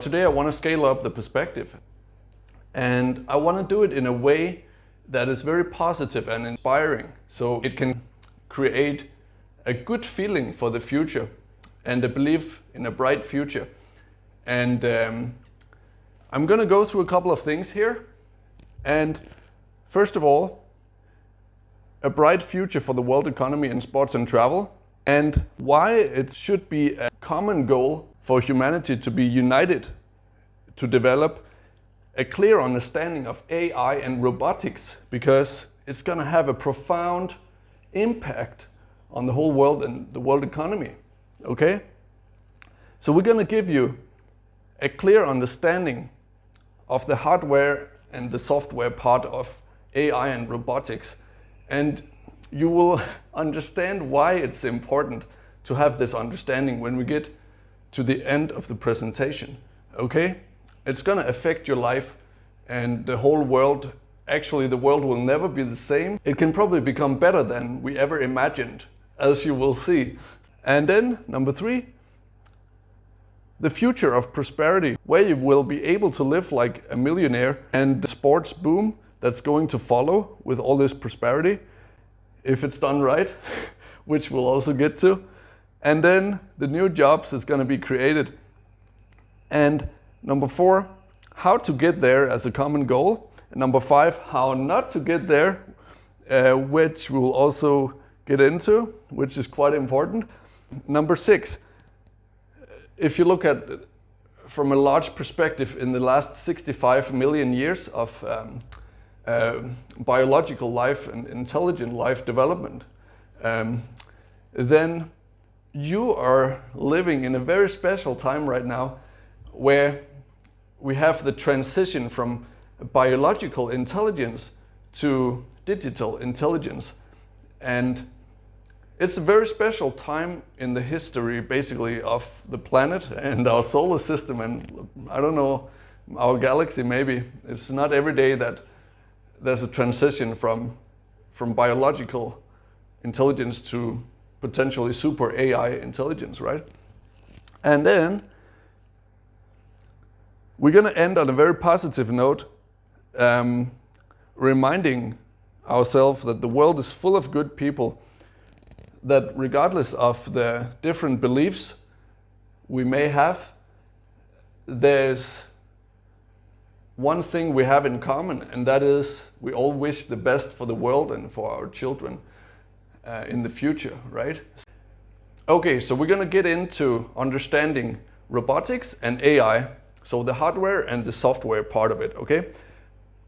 Today I want to scale up the perspective, and I want to do it in a way that is very positive and inspiring, so it can create a good feeling for the future and a belief in a bright future. And I'm going to go through a couple of things here. And first of all, a bright future for the world economy in sports and travel, and why it should be a common goal for humanity to be united to develop a clear understanding of AI and robotics, because it's going to have a profound impact on the whole world and the world economy. Okay? So we're going to give you a clear understanding of the hardware and the software part of AI and robotics, and you will understand why it's important to have this understanding when we get to the end of the presentation. Okay? It's going to affect your life and the whole world. Actually, the world will never be the same. It can probably become better than we ever imagined, as you will see. And then, number 3, the future of prosperity, where you will be able to live like a millionaire, and the sports boom that's going to follow with all this prosperity, if it's done right, which we'll also get to. And then the new jobs that's going to be created. And number 4, how to get there as a common goal. And number 5, how not to get there, which we'll also get into, which is quite important. Number 6, if you look at from a large perspective in the last 65 million years of biological life and intelligent life development, then you are living in a very special time right now, where we have the transition from biological intelligence to digital intelligence. And it's a very special time in the history, basically, of the planet and our solar system, and I don't know, our galaxy maybe. It's not every day that there's a transition from biological intelligence to potentially super AI intelligence, right? And then we're going to end on a very positive note, reminding ourselves that the world is full of good people, that regardless of the different beliefs we may have, there's one thing we have in common, and that is we all wish the best for the world and for our children in the future, right? Okay, so we're going to get into understanding robotics and AI, so the hardware and the software part of it, okay?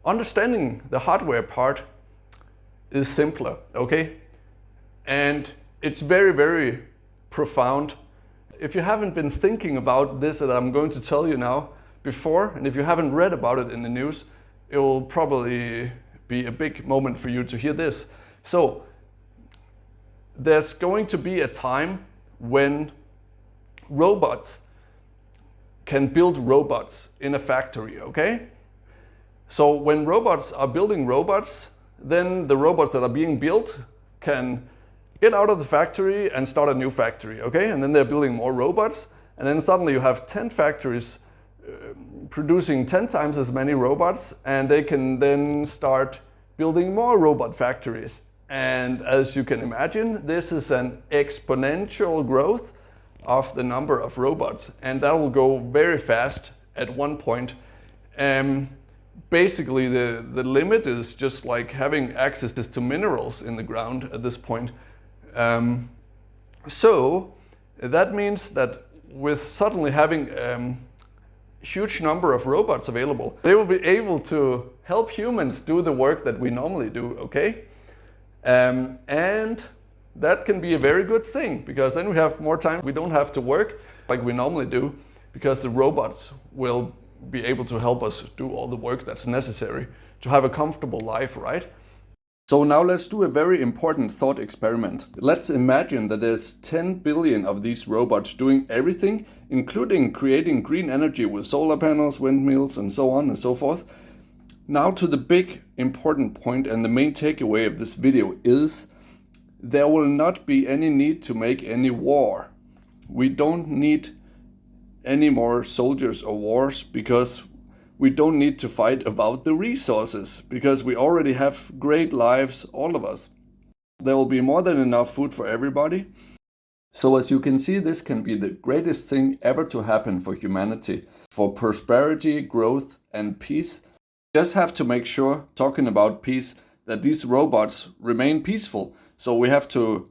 Understanding the hardware part is simpler, okay? And it's very, very profound. If you haven't been thinking about this that I'm going to tell you now before, and if you haven't read about it in the news, it will probably be a big moment for you to hear this. So, there's going to be a time when robots can build robots in a factory, okay? So when robots are building robots, then the robots that are being built can get out of the factory and start a new factory, okay? And then they're building more robots, and then suddenly you have 10 factories producing 10 times as many robots, and they can then start building more robot factories. And as you can imagine, this is an exponential growth of the number of robots, and that will go very fast at one point. Basically, the limit is just like having access to minerals in the ground at this point. So that means that with suddenly having a huge number of robots available, they will be able to help humans do the work that we normally do, okay? And that can be a very good thing, because then we have more time. We don't have to work like we normally do, because the robots will be able to help us do all the work that's necessary to have a comfortable life, right? So now let's do a very important thought experiment. Let's imagine that there's 10 billion of these robots doing everything, including creating green energy with solar panels, windmills, and so on and so forth. Now to the big important point, and the main takeaway of this video is there will not be any need to make any war. We don't need any more soldiers or wars, because we don't need to fight about the resources, because we already have great lives, all of us. There will be more than enough food for everybody. So as you can see, this can be the greatest thing ever to happen for humanity, for prosperity, growth, and peace. Just have to make sure, talking about peace, that these robots remain peaceful. So we have to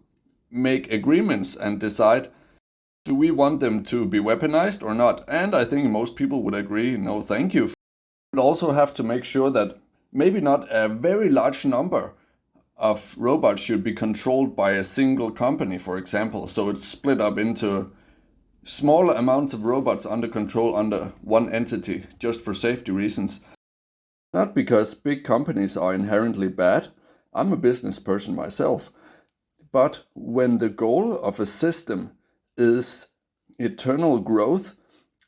make agreements and decide, do we want them to be weaponized or not? And I think most people would agree, no thank you. We also have to make sure that maybe not a very large number of robots should be controlled by a single company, for example. So it's split up into smaller amounts of robots under control under one entity, just for safety reasons. Not because big companies are inherently bad. I'm a business person myself. But when the goal of a system is eternal growth,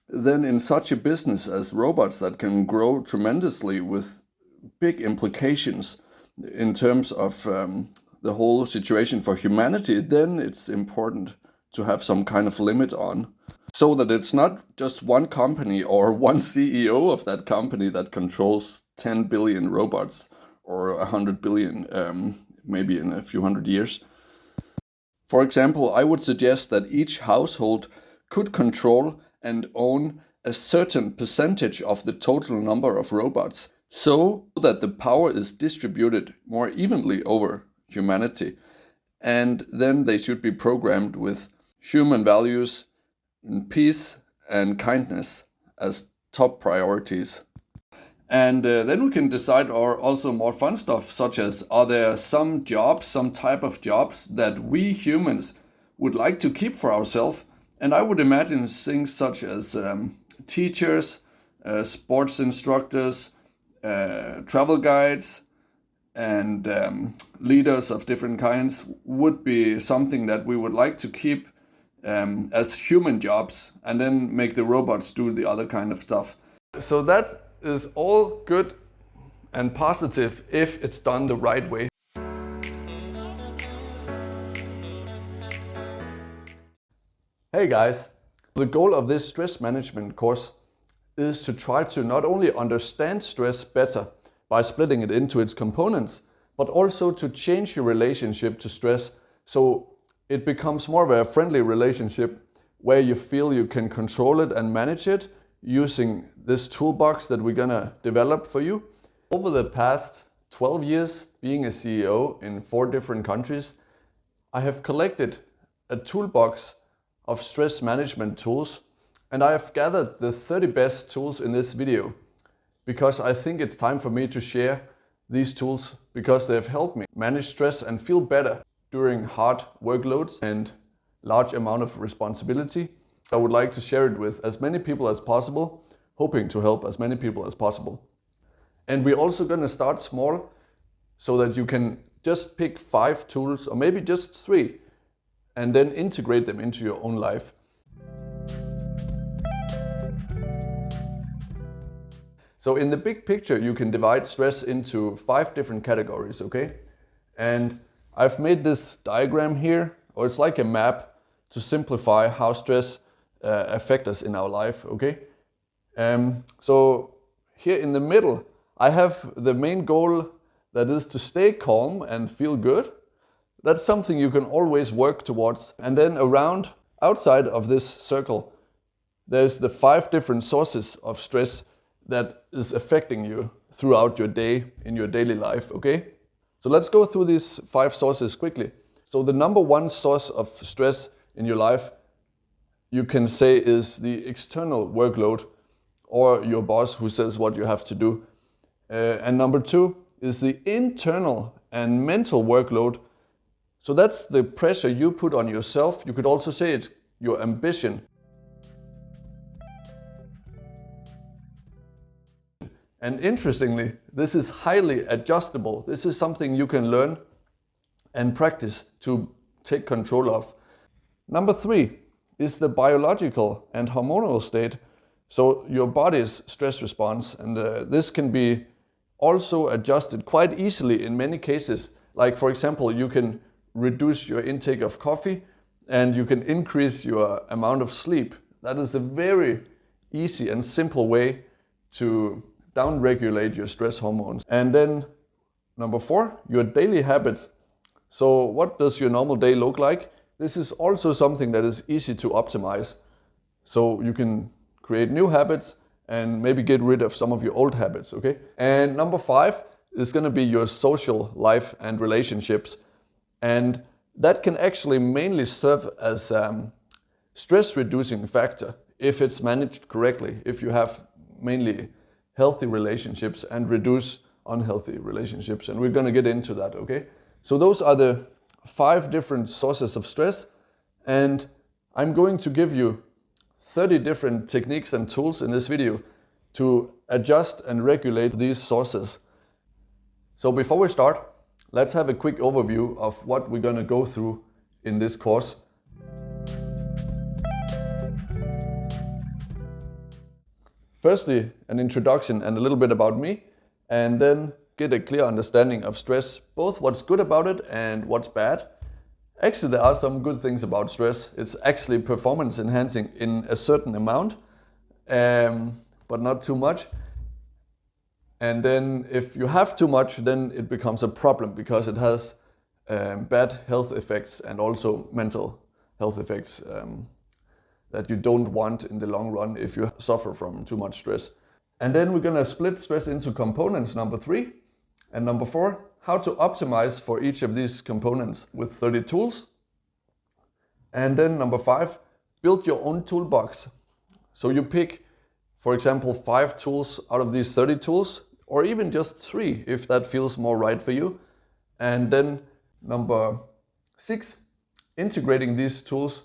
then in such a business as robots that can grow tremendously with big implications in terms of the whole situation for humanity, then it's important to have some kind of limit on, so that it's not just one company or one CEO of that company that controls 10 billion robots or 100 billion, maybe in a few hundred years. For example, I would suggest that each household could control and own a certain percentage of the total number of robots, so that the power is distributed more evenly over humanity. And then they should be programmed with human values, peace and kindness as top priorities. And then we can decide also more fun stuff, such as, are there some jobs, some type of jobs that we humans would like to keep for ourselves? And I would imagine things such as teachers, sports instructors, travel guides, and leaders of different kinds would be something that we would like to keep as human jobs, and then make the robots do the other kind of stuff. So that is all good and positive if it's done the right way. Hey guys, the goal of this stress management course is to try to not only understand stress better by splitting it into its components, but also to change your relationship to stress so it becomes more of a friendly relationship where you feel you can control it and manage it using this toolbox that we're gonna develop for you. Over the past 12 years being a CEO in 4 different countries, I have collected a toolbox of stress management tools, and I have gathered the 30 best tools in this video because I think it's time for me to share these tools because they have helped me manage stress and feel better during hard workloads and large amount of responsibility. I would like to share it with as many people as possible, hoping to help as many people as possible. And we're also going to start small so that you can just pick 5 tools or maybe just 3 and then integrate them into your own life. So in the big picture, you can divide stress into 5 different categories, okay? And I've made this diagram here, or it's like a map to simplify how stress affects us in our life, okay? So here in the middle, I have the main goal, that is to stay calm and feel good. That's something you can always work towards. And then around, outside of this circle, there's the 5 different sources of stress that is affecting you throughout your day, in your daily life, okay? So let's go through these 5 sources quickly. So the number 1 source of stress in your life, you can say, is the external workload, or your boss who says what you have to do. And number 2 is the internal and mental workload. So that's the pressure you put on yourself. You could also say it's your ambition. And interestingly, this is highly adjustable. This is something you can learn and practice to take control of. Number 3 is the biological and hormonal state. So your body's stress response, and this can be also adjusted quite easily in many cases. Like for example, you can reduce your intake of coffee and you can increase your amount of sleep that is a very easy and simple way to downregulate your stress hormones. And then number 4, your daily habits. So what does your normal day look like? This is also something that is easy to optimize. So you can create new habits and maybe get rid of some of your old habits, okay? And number 5 is gonna be your social life and relationships. And that can actually mainly serve as stress reducing factor if it's managed correctly, if you have mainly healthy relationships and reduce unhealthy relationships. And we're gonna get into that, okay? So those are the 5 different sources of stress. And I'm going to give you 30 different techniques and tools in this video to adjust and regulate these sources. So before we start, let's have a quick overview of what we're going to go through in this course. Firstly, an introduction and a little bit about me, and then get a clear understanding of stress, both what's good about it and what's bad. Actually, there are some good things about stress. It's actually performance enhancing in a certain amount, but not too much. And then if you have too much, then it becomes a problem because it has bad health effects and also mental health effects that you don't want in the long run if you suffer from too much stress. And then we're gonna split stress into components, number 3. And number 4, how to optimize for each of these components with 30 tools. And then number 5, build your own toolbox. So you pick, for example, 5 tools out of these 30 tools, or even just 3 if that feels more right for you. And then number 6, integrating these tools,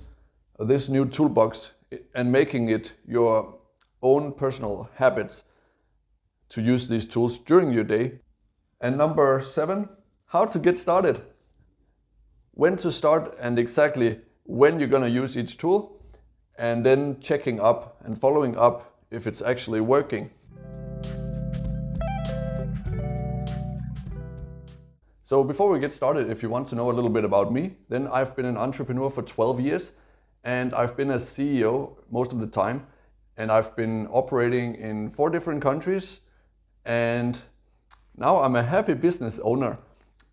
this new toolbox, and making it your own personal habits to use these tools during your day. And number 7, how to get started. When to start and exactly when you're gonna use each tool, and then checking up and following up if it's actually working. So before we get started, if you want to know a little bit about me, then I've been an entrepreneur for 12 years and I've been a CEO most of the time, and I've been operating in 4 different countries, and now I'm a happy business owner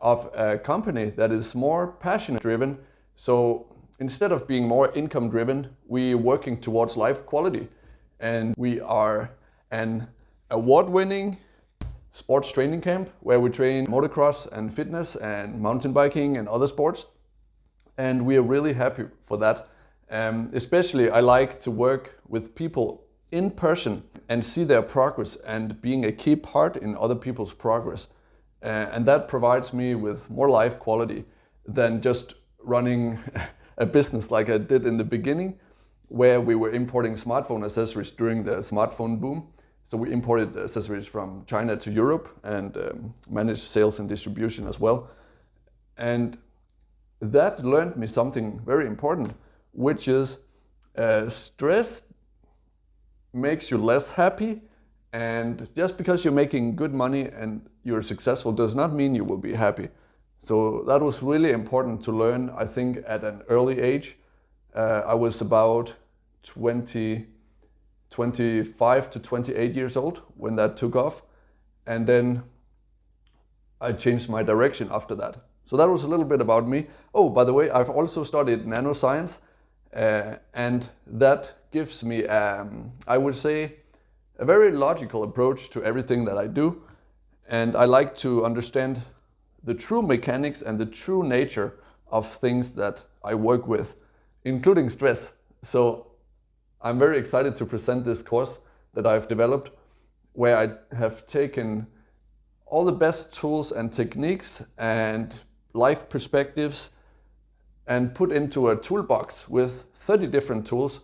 of a company that is more passion driven. So instead of being more income driven, we're working towards life quality. And we are an award-winning sports training camp where we train motocross and fitness and mountain biking and other sports. And we are really happy for that. Especially I like to work with people in person and see their progress and being a key part in other people's progress. And that provides me with more life quality than just running a business like I did in the beginning, where we were importing smartphone accessories during the smartphone boom. So we imported accessories from China to Europe and managed sales and distribution as well. And that learned me something very important, which is stress makes you less happy, and just because you're making good money and you're successful does not mean you will be happy. So that was really important to learn, I think, at an early age. I was about 25 to 28 years old when that took off, and then I changed my direction after that. So that was a little bit about me. Oh, by the way, I've also studied nanoscience, and that gives me, I would say, a very logical approach to everything that I do. And I like to understand the true mechanics and the true nature of things that I work with, including stress. So I'm very excited to present this course that I've developed, where I have taken all the best tools and techniques and life perspectives and put into a toolbox with 30 different tools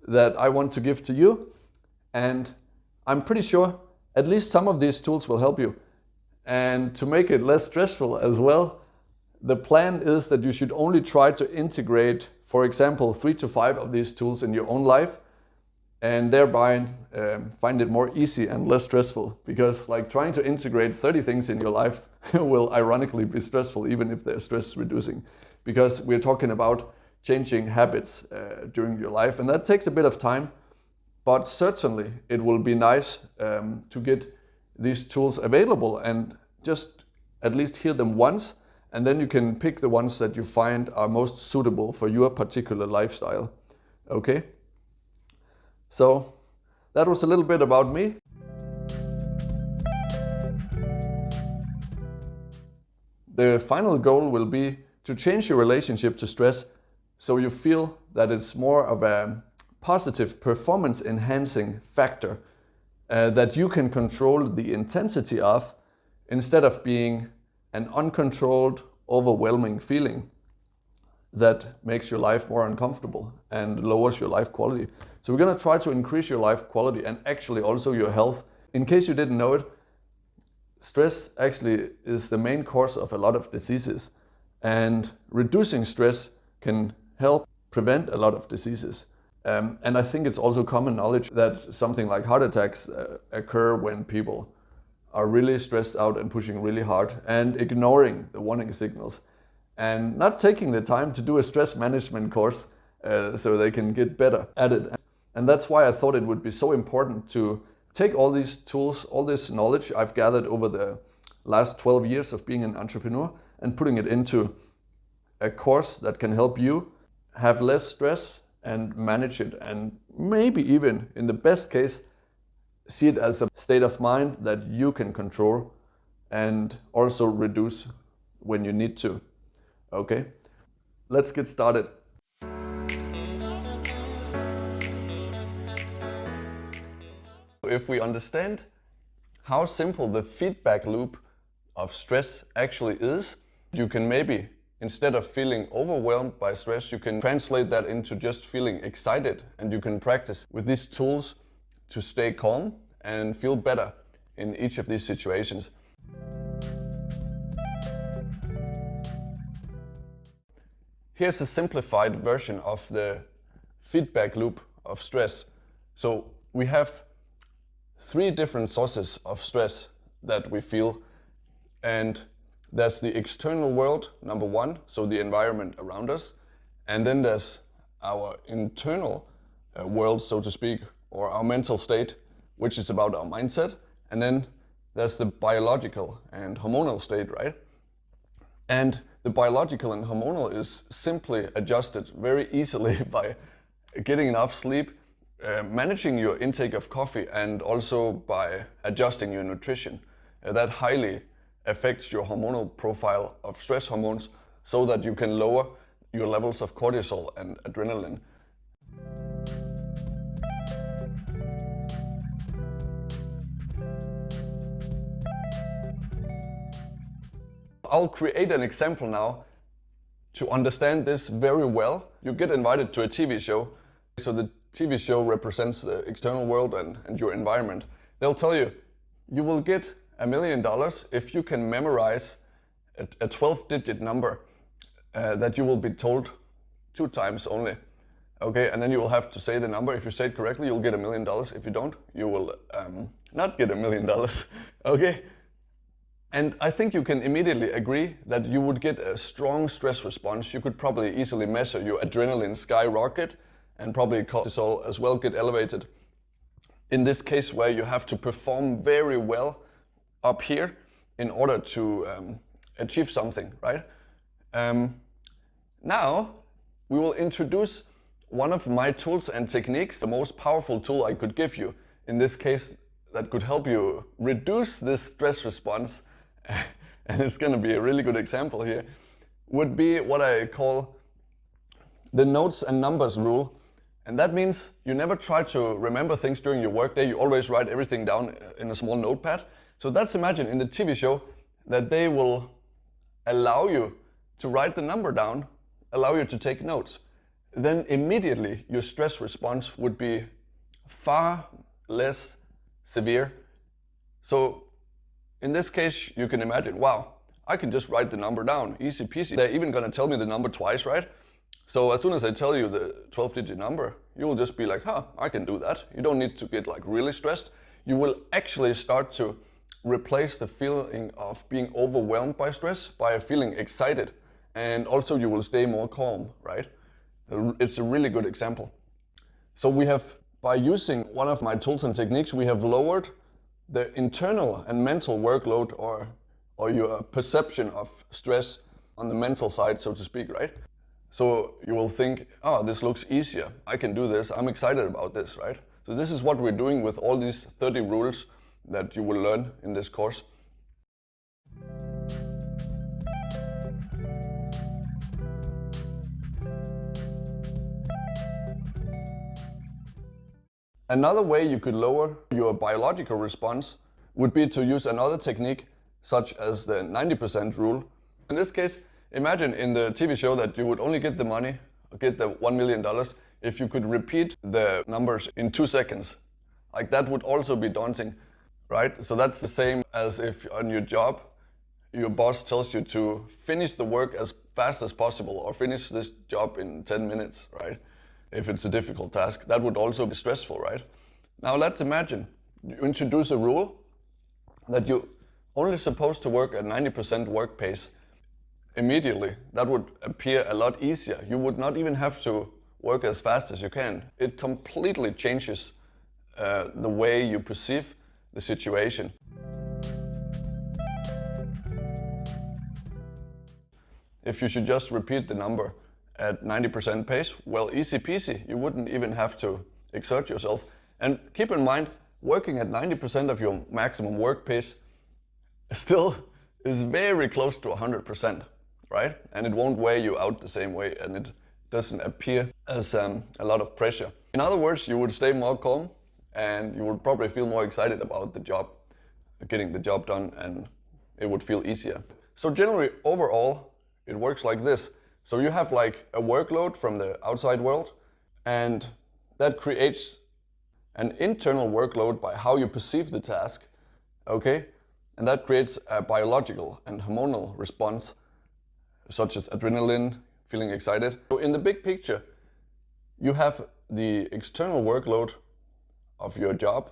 that I want to give to you. And I'm pretty sure at least some of these tools will help you. And to make it less stressful as well, the plan is that you should only try to integrate, for example, 3 to 5 of these tools in your own life, and thereby find it more easy and less stressful. Because like trying to integrate 30 things in your life will ironically be stressful, even if they're stress reducing. Because we're talking about changing habits during your life. And that takes a bit of time, but certainly it will be nice to get these tools available and just at least hear them once, and then you can pick the ones that you find are most suitable for your particular lifestyle. Okay? So that was a little bit about me. The final goal will be to change your relationship to stress so you feel that it's more of a positive performance enhancing factor that you can control the intensity of, instead of being an uncontrolled, overwhelming feeling that makes your life more uncomfortable and lowers your life quality. So we're going to try to increase your life quality and actually also your health. In case you didn't know it, stress actually is the main cause of a lot of diseases, and reducing stress can help prevent a lot of diseases. And I think it's also common knowledge that something like heart attacks occur when people are really stressed out and pushing really hard and ignoring the warning signals and not taking the time to do a stress management course so they can get better at it. And that's why I thought it would be so important to take all these tools, all this knowledge I've gathered over the last 12 years of being an entrepreneur and putting it into a course that can help you have less stress and manage it, and maybe even, in the best case, see it as a state of mind that you can control and also reduce when you need to. Okay, let's get started. If we understand how simple the feedback loop of stress actually is, you can maybe, instead of feeling overwhelmed by stress, you can translate that into just feeling excited, and you can practice with these tools to stay calm and feel better in each of these situations. Here's a simplified version of the feedback loop of stress. So we have 3 different sources of stress that we feel, and there's the external world, number 1, so the environment around us, and then there's our internal world, so to speak, or our mental state, which is about our mindset, and then there's the biological and hormonal state, right? And the biological and hormonal is simply adjusted very easily by getting enough sleep, managing your intake of coffee, and also by adjusting your nutrition. That highly affects your hormonal profile of stress hormones so that you can lower your levels of cortisol and adrenaline. I'll create an example now to understand this very well. You get invited to a TV show. So the TV show represents the external world and your environment. They'll tell you, you will get $1 million if you can memorize a 12-digit number that you will be told 2 times only. Okay, and then you will have to say the number. If you say it correctly, you'll get $1 million. If you don't, you will not get $1 million. Okay? And I think you can immediately agree that you would get a strong stress response. You could probably easily measure your adrenaline skyrocket, and probably cortisol as well get elevated. In this case, where you have to perform very well up here in order to achieve something, right? Now, we will introduce one of my tools and techniques, the most powerful tool I could give you, in this case, that could help you reduce this stress response, and it's going to be a really good example here, would be what I call the notes and numbers rule. And that means you never try to remember things during your workday. You always write everything down in a small notepad. So let's imagine in the TV show that they will allow you to write the number down, allow you to take notes. Then immediately your stress response would be far less severe. So in this case, you can imagine, wow, I can just write the number down, easy peasy. They're even gonna tell me the number twice, right? So as soon as I tell you the 12-digit number, you will just be like, I can do that. You don't need to get like really stressed. You will actually start to replace the feeling of being overwhelmed by stress by feeling excited. And also you will stay more calm, right? It's a really good example. So we have, by using one of my tools and techniques, we have lowered the internal and mental workload or your perception of stress on the mental side, so to speak, right? So you will think, oh, this looks easier. I can do this. I'm excited about this, right? So this is what we're doing with all these 30 rules that you will learn in this course. Another way you could lower your biological response would be to use another technique, such as the 90% rule. In this case, imagine in the TV show that you would only get the money, or get the $1 million, if you could repeat the numbers in 2 seconds. Like, that would also be daunting, right? So that's the same as if on your job, your boss tells you to finish the work as fast as possible or finish this job in 10 minutes, right? If it's a difficult task, that would also be stressful, right? Now let's imagine you introduce a rule that you're only supposed to work at 90% work pace immediately. That would appear a lot easier. You would not even have to work as fast as you can. It completely changes the way you perceive the situation. If you should just repeat the number at 90% pace, well, easy peasy. You wouldn't even have to exert yourself. And keep in mind, working at 90% of your maximum work pace still is very close to 100%, right? And it won't wear you out the same way, and it doesn't appear as a lot of pressure. In other words, you would stay more calm, and you would probably feel more excited about the job, getting the job done, and it would feel easier. So generally, overall, it works like this. So you have like a workload from the outside world, and that creates an internal workload by how you perceive the task, okay? And that creates a biological and hormonal response, such as adrenaline, feeling excited. So in the big picture, you have the external workload of your job,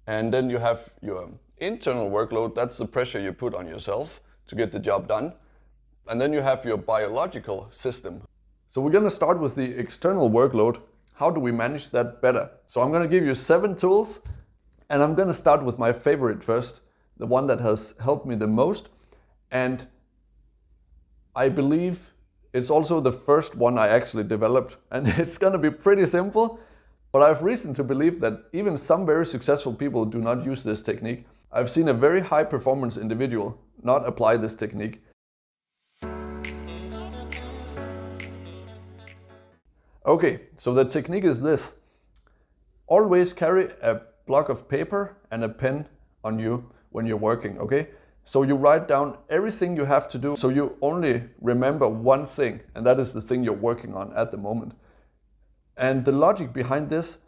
and then you have your internal workload. That's the pressure you put on yourself to get the job done. And then you have your biological system. So we're going to start with the external workload. How do we manage that better? So I'm going to give you 7 tools, and I'm going to start with my favorite first, the one that has helped me the most. And I believe it's also the first one I actually developed. And it's going to be pretty simple, but I have reason to believe that even some very successful people do not use this technique. I've seen a very high performance individual not apply this technique. Okay, so the technique is this. Always carry a block of paper and a pen on you when you're working, okay? So you write down everything you have to do, so you only remember one thing, and that is the thing you're working on at the moment. And the logic behind this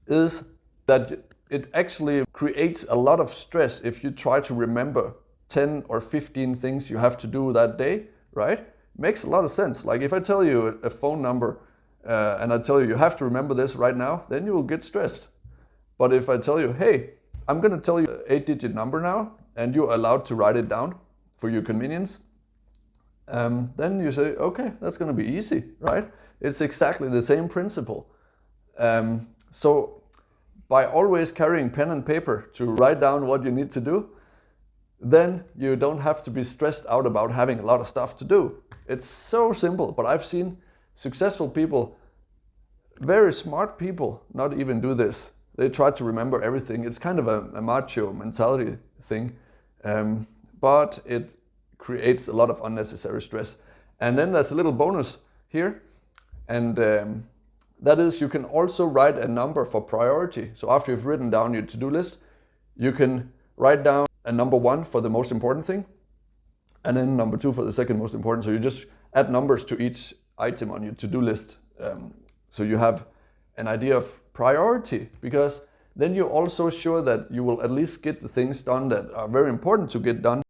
is that it actually creates a lot of stress if you try to remember 10 or 15 things you have to do that day, right? Makes a lot of sense. Like if I tell you a phone number, and I tell you, you have to remember this right now, then you will get stressed. But if I tell you, hey, I'm going to tell you an 8-digit number now, and you're allowed to write it down for your convenience, then you say, okay, that's going to be easy, right? It's exactly the same principle. So by always carrying pen and paper to write down what you need to do, then you don't have to be stressed out about having a lot of stuff to do. It's so simple, but I've seen successful people, very smart people, not even do this. They try to remember everything. It's kind of a macho mentality thing, but it creates a lot of unnecessary stress. And then there's a little bonus here, and that is you can also write a number for priority. So after you've written down your to-do list, you can write down a number 1 for the most important thing, and then number 2 for the second most important. So you just add numbers to each item on your to-do list, so you have an idea of priority, because then you're also sure that you will at least get the things done that are very important to get done.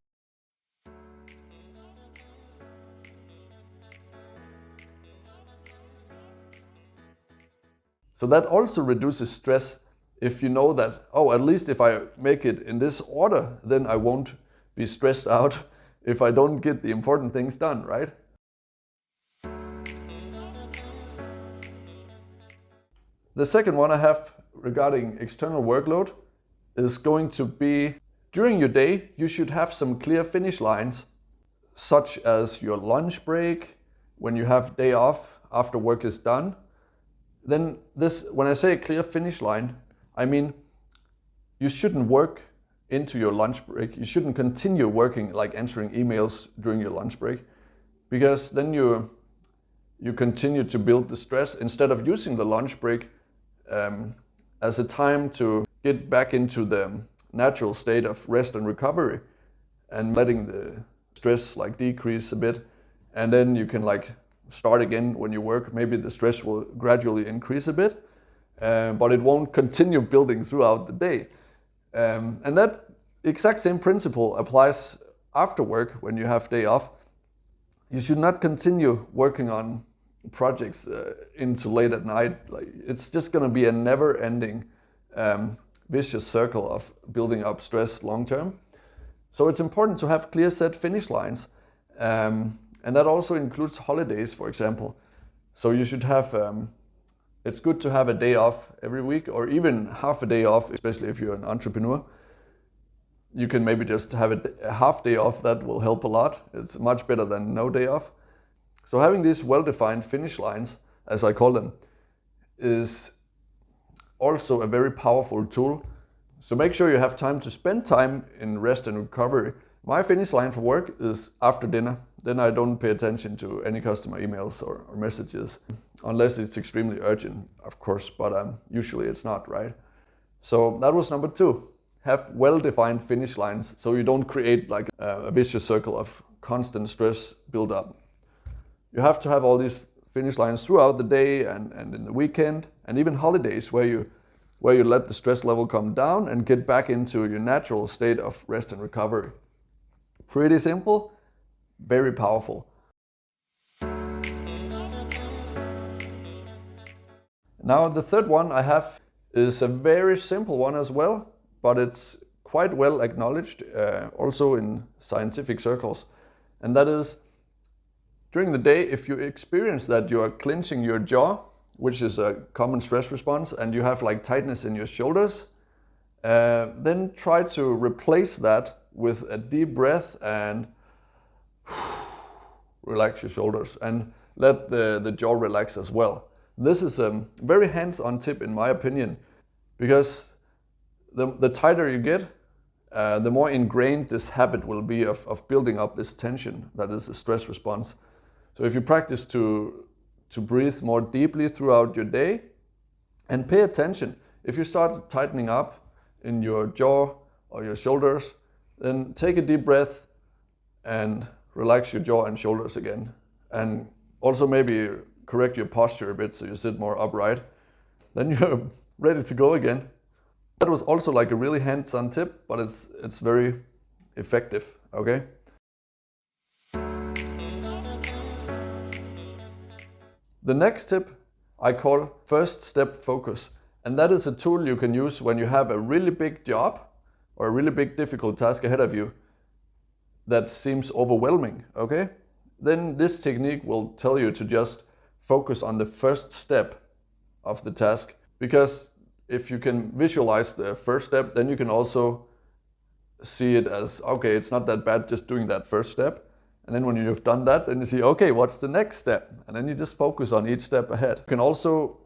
So that also reduces stress if you know that, oh, at least if I make it in this order, then I won't be stressed out if I don't get the important things done, right? The second one I have regarding external workload is going to be during your day, you should have some clear finish lines, such as your lunch break, when you have day off after work is done. Then when I say a clear finish line, I mean you shouldn't work into your lunch break. You shouldn't continue working, like answering emails during your lunch break, because then you continue to build the stress instead of using the lunch break as a time to get back into the natural state of rest and recovery and letting the stress like decrease a bit, and then you can like start again when you work. Maybe the stress will gradually increase a bit, but it won't continue building throughout the day. And that exact same principle applies after work when you have day off. You should not continue working on projects into late at night. Like, it's just going to be a never-ending vicious circle of building up stress long term. So it's important to have clear set finish lines, and that also includes holidays, for example. So you should have, it's good to have a day off every week, or even half a day off, especially if you're an entrepreneur. You can maybe just have a half day off. That will help a lot. It's much better than no day off. So having these well-defined finish lines, as I call them, is also a very powerful tool. So make sure you have time to spend time in rest and recovery. My finish line for work is after dinner. Then I don't pay attention to any customer emails or messages, unless it's extremely urgent, of course, but usually it's not, right? So that was number 2. Have well-defined finish lines so you don't create like a vicious circle of constant stress build up. You have to have all these finish lines throughout the day and in the weekend, and even holidays where you let the stress level come down and get back into your natural state of rest and recovery. Pretty simple, very powerful. Now the third one I have is a very simple one as well, but it's quite well acknowledged also in scientific circles. And that is, during the day, if you experience that you are clenching your jaw, which is a common stress response, and you have like tightness in your shoulders, then try to replace that with a deep breath and relax your shoulders and let the jaw relax as well. This is a very hands-on tip in my opinion, because the tighter you get, the more ingrained this habit will be of building up this tension that is a stress response. So if you practice to breathe more deeply throughout your day and pay attention, if you start tightening up in your jaw or your shoulders, then take a deep breath and relax your jaw and shoulders again. And also maybe correct your posture a bit so you sit more upright. Then you're ready to go again. That was also like a really hands-on tip, but it's very effective, okay? The next tip I call first step focus. And that is a tool you can use when you have a really big job or a really big difficult task ahead of you that seems overwhelming, okay? Then this technique will tell you to just focus on the first step of the task, because if you can visualize the first step, then you can also see it as, okay, it's not that bad just doing that first step. And then when you've done that, then you see, okay, what's the next step? And then you just focus on each step ahead. You can also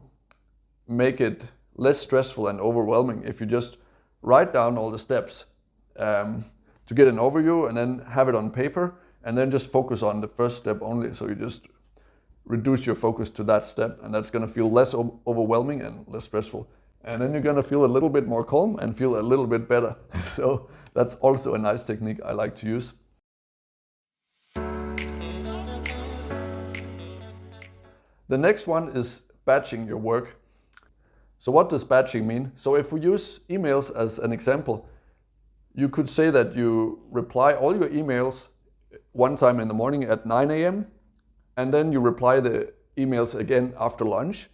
make it less stressful and overwhelming if you just write down all the steps to get an overview, and then have it on paper, and then just focus on the first step only. So you just reduce your focus to that step, and that's going to feel less overwhelming and less stressful. And then you're going to feel a little bit more calm and feel a little bit better. So that's also a nice technique I like to use. The next one is batching your work. So what does batching mean? So if we use emails as an example, you could say that you reply all your emails one time in the morning at 9 a.m. and then you reply the emails again after lunch.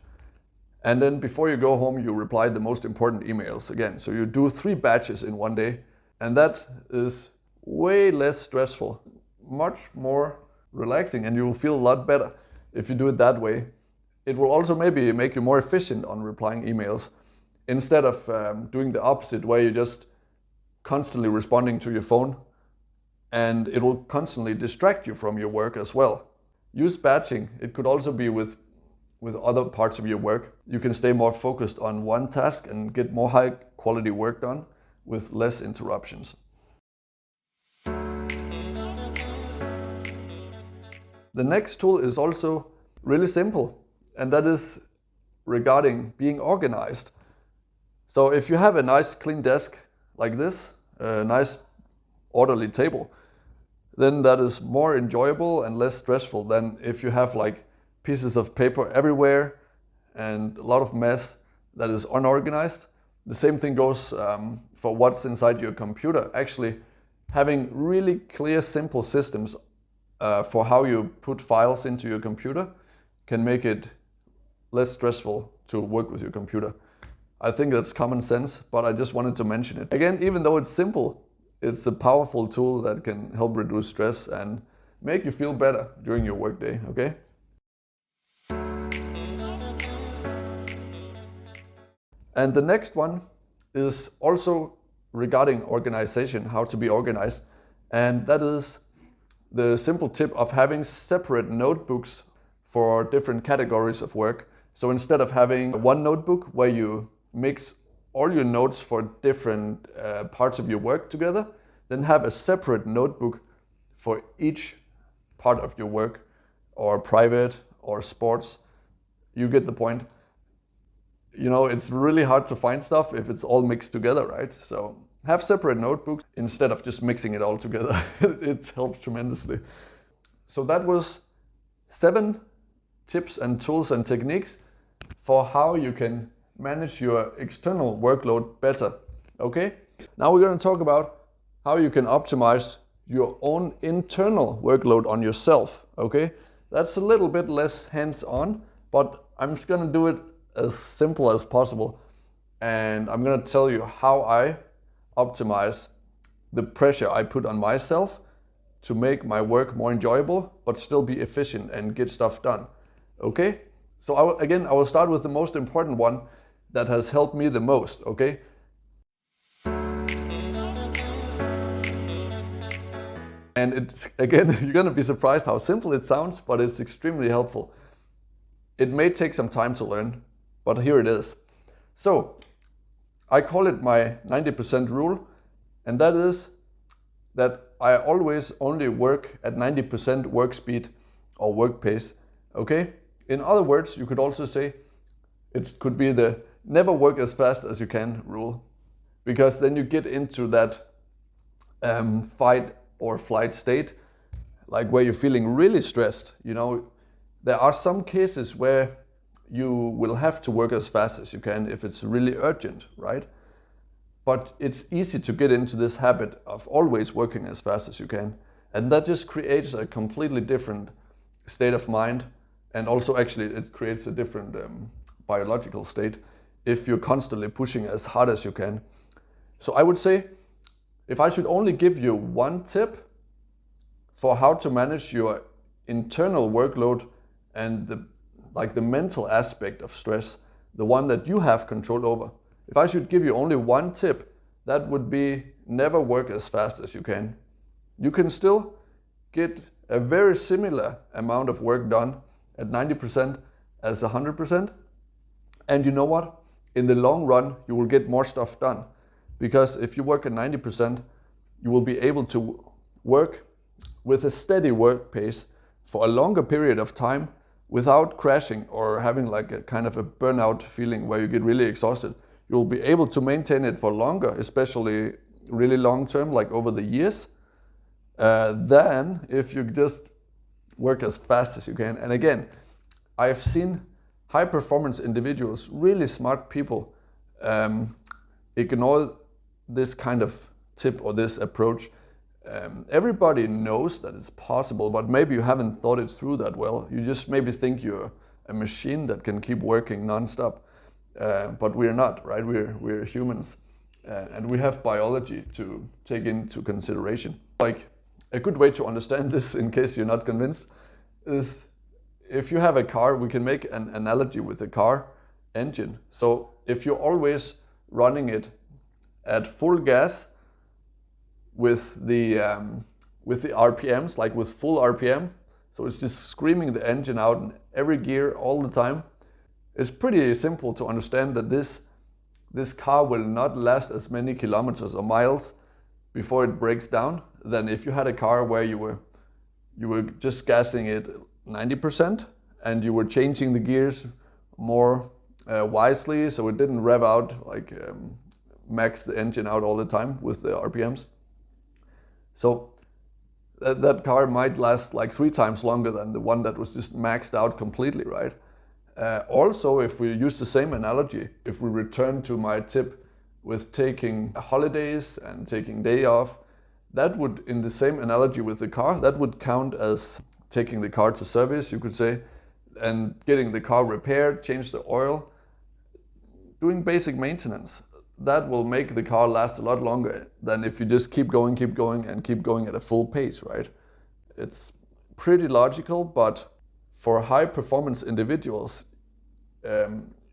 And then before you go home, you reply the most important emails again. So you do 3 batches in one day. And that is way less stressful, much more relaxing, and you will feel a lot better if you do it that way. it will also maybe make you more efficient on replying emails instead of doing the opposite, where you're just constantly responding to your phone, and it will constantly distract you from your work as well. Use batching. It could also be with other parts of your work. You can stay more focused on one task and get more high quality work done with less interruptions. The next tool is also really simple, and that is regarding being organized. So if you have a nice clean desk like this, a nice orderly table, then that is more enjoyable and less stressful than if you have like pieces of paper everywhere and a lot of mess that is unorganized. The same thing goes for what's inside your computer. Actually, having really clear, simple systems for how you put files into your computer can make it less stressful to work with your computer. I think that's common sense, but I just wanted to mention it. Again, even though it's simple, it's a powerful tool that can help reduce stress and make you feel better during your workday, okay? And the next one is also regarding organization, how to be organized. And that is the simple tip of having separate notebooks for different categories of work. So instead of having one notebook where you mix all your notes for different parts of your work together, then have a separate notebook for each part of your work, or private or sports. You get the point. You know, it's really hard to find stuff if it's all mixed together, right? So have separate notebooks instead of just mixing it all together. It helps tremendously. So that was 7 tips and tools and techniques for how you can manage your external workload better, okay? Now we're going to talk about how you can optimize your own internal workload on yourself, okay? That's a little bit less hands-on, but I'm just going to do it as simple as possible. And I'm going to tell you how I optimize the pressure I put on myself to make my work more enjoyable, but still be efficient and get stuff done, okay? So I will start with the most important one that has helped me the most, okay? And it's, again, you're gonna be surprised how simple it sounds, but it's extremely helpful. It may take some time to learn, but here it is. So, I call it my 90% rule, and that is that I always only work at 90% work speed or work pace, okay? In other words, you could also say it could be the never work as fast as you can rule, because then you get into that fight or flight state, like where you're feeling really stressed. You know, there are some cases where you will have to work as fast as you can if it's really urgent, right? But it's easy to get into this habit of always working as fast as you can. And that just creates a completely different state of mind. And also actually it creates a different biological state if you're constantly pushing as hard as you can. So I would say, if I should only give you one tip for how to manage your internal workload and the mental aspect of stress, the one that you have control over, if I should give you only one tip, that would be never work as fast as you can. You can still get a very similar amount of work done at 90% as 100%. And you know what? In the long run, you will get more stuff done. Because if you work at 90%, you will be able to work with a steady work pace for a longer period of time without crashing or having like a kind of a burnout feeling where you get really exhausted. You'll be able to maintain it for longer, especially really long term, like over the years, than if you just work as fast as you can. And again, I've seen high performance individuals, really smart people, ignore this kind of tip or this approach. Everybody knows that it's possible, but maybe you haven't thought it through that well. You just maybe think you're a machine that can keep working non-stop. But we're not, right? We're humans, and we have biology to take into consideration. Like, a good way to understand this, in case you're not convinced, is if you have a car, we can make an analogy with a car engine. So if you're always running it at full gas with the RPMs, like with full RPM, so it's just screaming the engine out in every gear all the time, it's pretty simple to understand that this car will not last as many kilometers or miles before it breaks down than if you had a car where you were just gassing it 90% and you were changing the gears more wisely, so it didn't rev out, like max the engine out all the time with the RPMs. So that car might last like 3 times longer than the one that was just maxed out completely, right? Also, if we use the same analogy, if we return to my tip with taking holidays and taking day off, that would, in the same analogy with the car, that would count as taking the car to service, you could say, and getting the car repaired, change the oil, doing basic maintenance. That will make the car last a lot longer than if you just keep going and keep going at a full pace, right? It's pretty logical, but for high performance individuals,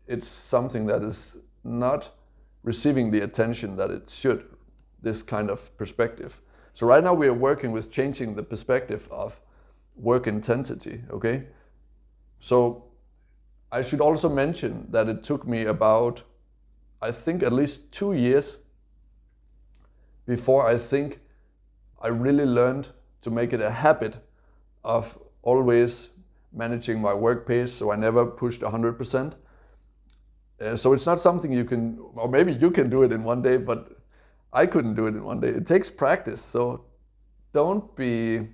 it's something that is not receiving the attention that it should, this kind of perspective. So right now we are working with changing the perspective of work intensity, okay? So I should also mention that it took me about, I think, at least 2 years before I think I really learned to make it a habit of always managing my work pace, so I never pushed 100%. So it's not something you can, or maybe you can do it in one day, but I couldn't do it in one day. It takes practice, so don't be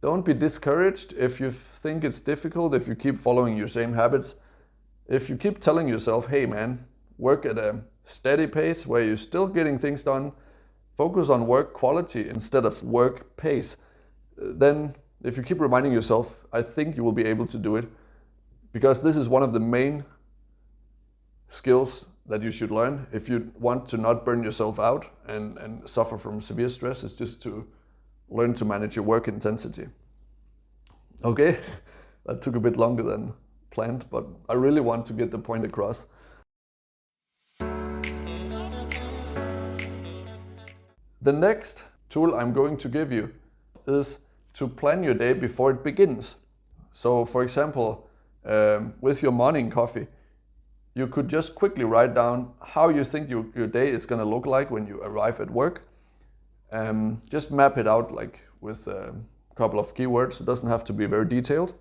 discouraged if you think it's difficult, if you keep following your same habits. If you keep telling yourself, hey man, work at a steady pace where you're still getting things done, focus on work quality instead of work pace, then if you keep reminding yourself, I think you will be able to do it, because this is one of the main skills that you should learn if you want to not burn yourself out and suffer from severe stress, is just to learn to manage your work intensity. Okay, that took a bit longer than planned, but I really want to get the point across. The next tool I'm going to give you is to plan your day before it begins. So for example, with your morning coffee, you could just quickly write down how you think your day is going to look like when you arrive at work. Just map it out like with a couple of keywords. It doesn't have to be very detailed.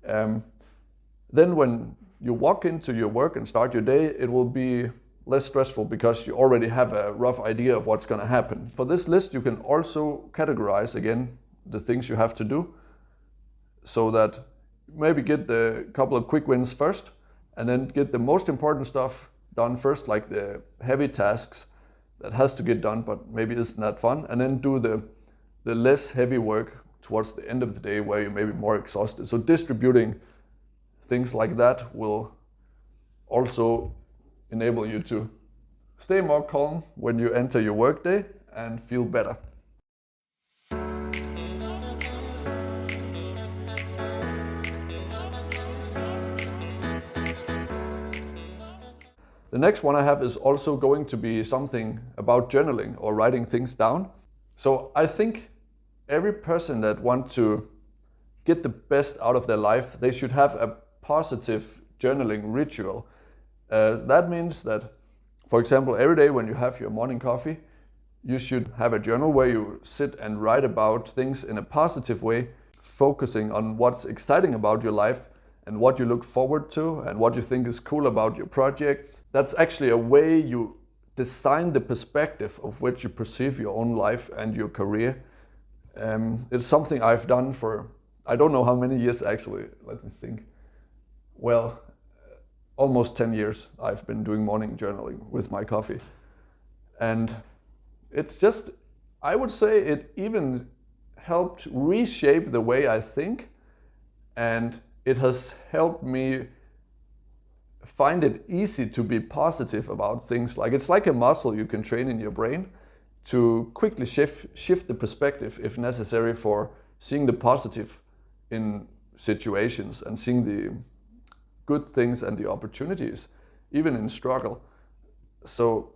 Then when you walk into your work and start your day, it will be less stressful because you already have a rough idea of what's going to happen. For this list, you can also categorize again the things you have to do, so that maybe get the couple of quick wins first, and then get the most important stuff done first, like the heavy tasks that has to get done but maybe isn't that fun, and then do the less heavy work towards the end of the day where you're maybe more exhausted. So distributing things like that will also enable you to stay more calm when you enter your workday and feel better. The next one I have is also going to be something about journaling or writing things down. So I think every person that wants to get the best out of their life, they should have a positive journaling ritual. That means that, for example, every day when you have your morning coffee, you should have a journal where you sit and write about things in a positive way, focusing on what's exciting about your life and what you look forward to and what you think is cool about your projects. That's actually a way you design the perspective of which you perceive your own life and your career. It's something I've done for, I don't know how many years actually, let me think. Well, almost 10 years I've been doing morning journaling with my coffee. And it's just, I would say it even helped reshape the way I think, and it has helped me find it easy to be positive about things. Like it's like a muscle you can train in your brain to quickly shift the perspective if necessary for seeing the positive in situations and seeing the good things and the opportunities, even in struggle. So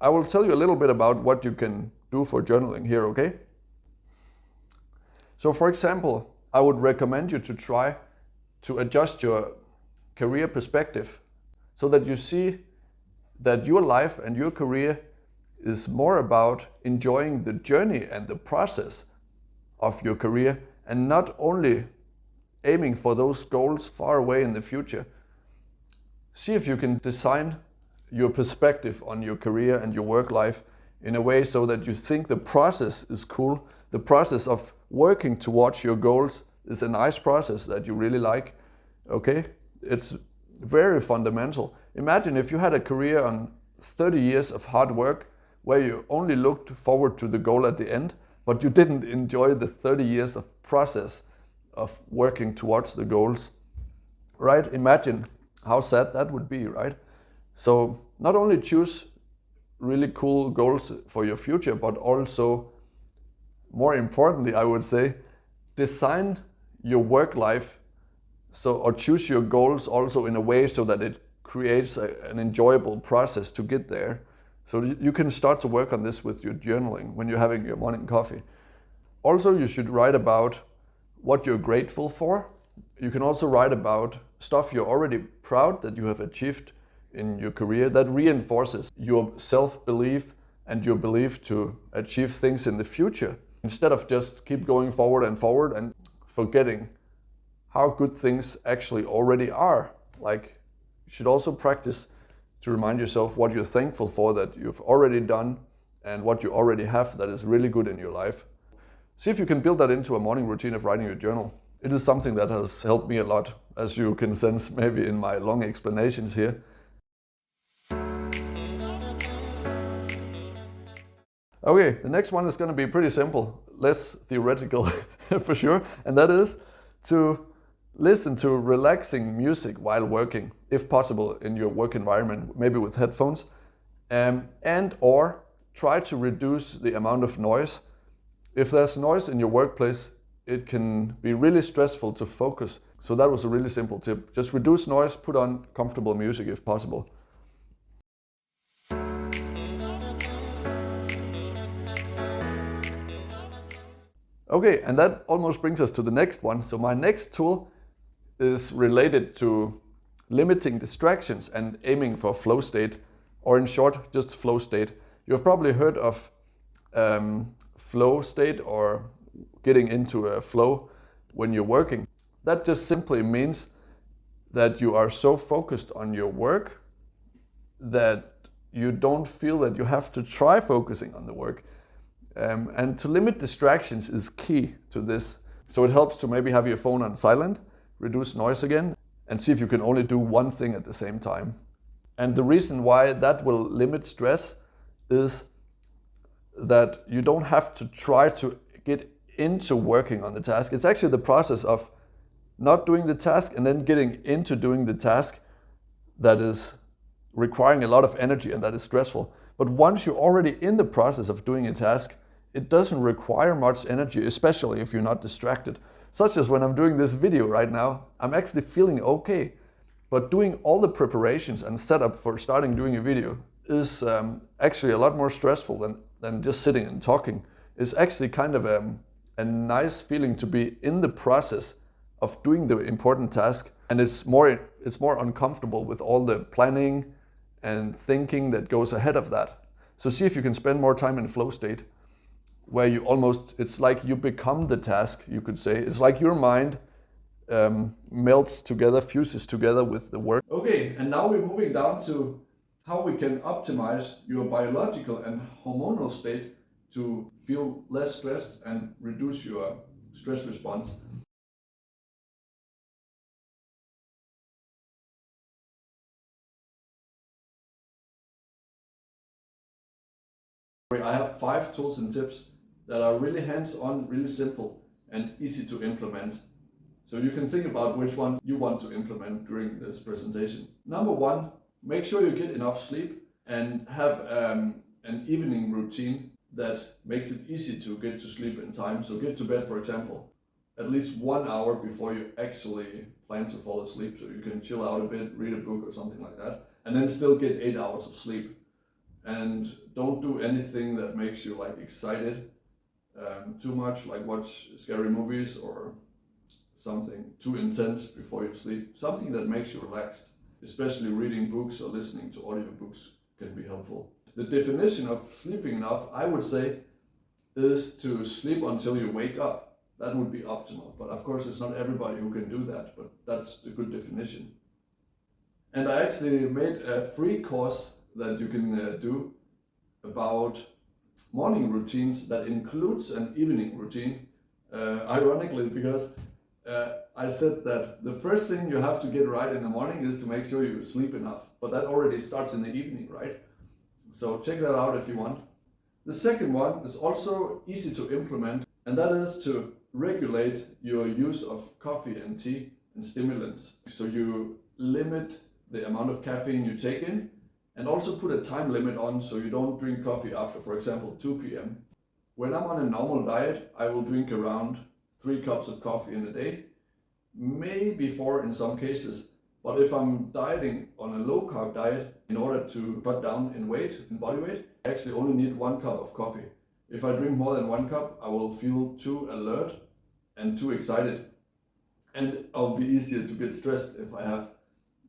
I will tell you a little bit about what you can do for journaling here, okay? So for example, I would recommend you to try to adjust your career perspective so that you see that your life and your career is more about enjoying the journey and the process of your career and not only aiming for those goals far away in the future. See if you can design your perspective on your career and your work life in a way so that you think the process is cool. The process of working towards your goals is a nice process that you really like. Okay? It's very fundamental. Imagine if you had a career on 30 years of hard work where you only looked forward to the goal at the end, but you didn't enjoy the 30 years of process of working towards the goals. Right? Imagine how sad that would be, right? So not only choose really cool goals for your future, but also, more importantly, I would say, design your work life or choose your goals also in a way so that it creates an enjoyable process to get there. So you can start to work on this with your journaling when you're having your morning coffee. Also, you should write about what you're grateful for. You can also write about stuff you're already proud that you have achieved in your career. That reinforces your self-belief and your belief to achieve things in the future, instead of just keep going forward and forgetting how good things actually already are. Like, you should also practice to remind yourself what you're thankful for that you've already done and what you already have that is really good in your life. See if you can build that into a morning routine of writing your journal. It is something that has helped me a lot, as you can sense maybe in my long explanations here. Okay, the next one is going to be pretty simple, less theoretical for sure, and that is to listen to relaxing music while working, if possible in your work environment, maybe with headphones, and or try to reduce the amount of noise. If there's noise in your workplace, it can be really stressful to focus. So that was a really simple tip. Just reduce noise, put on comfortable music if possible. Okay, and that almost brings us to the next one. So my next tool is related to limiting distractions and aiming for flow state, or in short, just flow state. You've probably heard of flow state or getting into a flow when you're working. That just simply means that you are so focused on your work that you don't feel that you have to try focusing on the work. And to limit distractions is key to this. So it helps to maybe have your phone on silent, reduce noise again, and see if you can only do one thing at the same time. And the reason why that will limit stress is that you don't have to try to get into working on the task. It's actually the process of not doing the task and then getting into doing the task that is requiring a lot of energy and that is stressful. But once you're already in the process of doing a task, it doesn't require much energy, especially if you're not distracted. Such as when I'm doing this video right now, I'm actually feeling okay. But doing all the preparations and setup for starting doing a video is actually a lot more stressful than just sitting and talking. It's actually kind of a nice feeling to be in the process of doing the important task, and it's more uncomfortable with all the planning and thinking that goes ahead of that. So see if you can spend more time in flow state, where it's like you become the task, you could say. It's like your mind melts together, fuses together with the work. Okay, and now we're moving down to how we can optimize your biological and hormonal state to feel less stressed and reduce your stress response. I have 5 tools and tips that are really hands-on, really simple, and easy to implement. So you can think about which one you want to implement during this presentation. Number 1, make sure you get enough sleep and have an evening routine that makes it easy to get to sleep in time. So get to bed, for example, at least 1 hour before you actually plan to fall asleep, so you can chill out a bit, read a book or something like that, and then still get 8 hours of sleep. And don't do anything that makes you like excited too much, like watch scary movies or something too intense before you sleep. Something that makes you relaxed, especially reading books or listening to audiobooks can be helpful. The definition of sleeping enough, I would say, is to sleep until you wake up. That would be optimal, but of course it's not everybody who can do that, but that's the good definition. And I actually made a free course that you can do about morning routines that includes an evening routine. Ironically, because I said that the first thing you have to get right in the morning is to make sure you sleep enough, but that already starts in the evening, right? So check that out if you want. The second one is also easy to implement, and that is to regulate your use of coffee and tea and stimulants. So you limit the amount of caffeine you take in, and also put a time limit on so you don't drink coffee after, for example, 2 p.m. When I'm on a normal diet, I will drink around 3 cups of coffee in a day, maybe 4 in some cases. But if I'm dieting on a low carb diet, in order to cut down in weight, in body weight, I actually only need 1 cup of coffee. If I drink more than 1 cup, I will feel too alert and too excited. And I'll be easier to get stressed if I have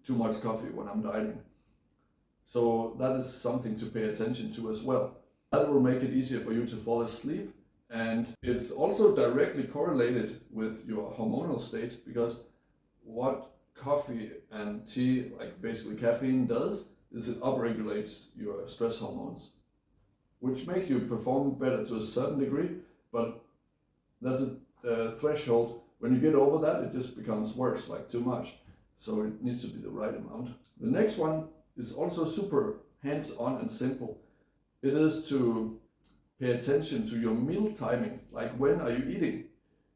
too much coffee when I'm dieting. So that is something to pay attention to as well. That will make it easier for you to fall asleep, and it's also directly correlated with your hormonal state, because what coffee and tea, like basically caffeine, does is it upregulates your stress hormones, which make you perform better to a certain degree, but there's a threshold. When you get over that, it just becomes worse, like too much. So it needs to be the right amount. The next one is also super hands-on and simple. It is to pay attention to your meal timing, like when are you eating?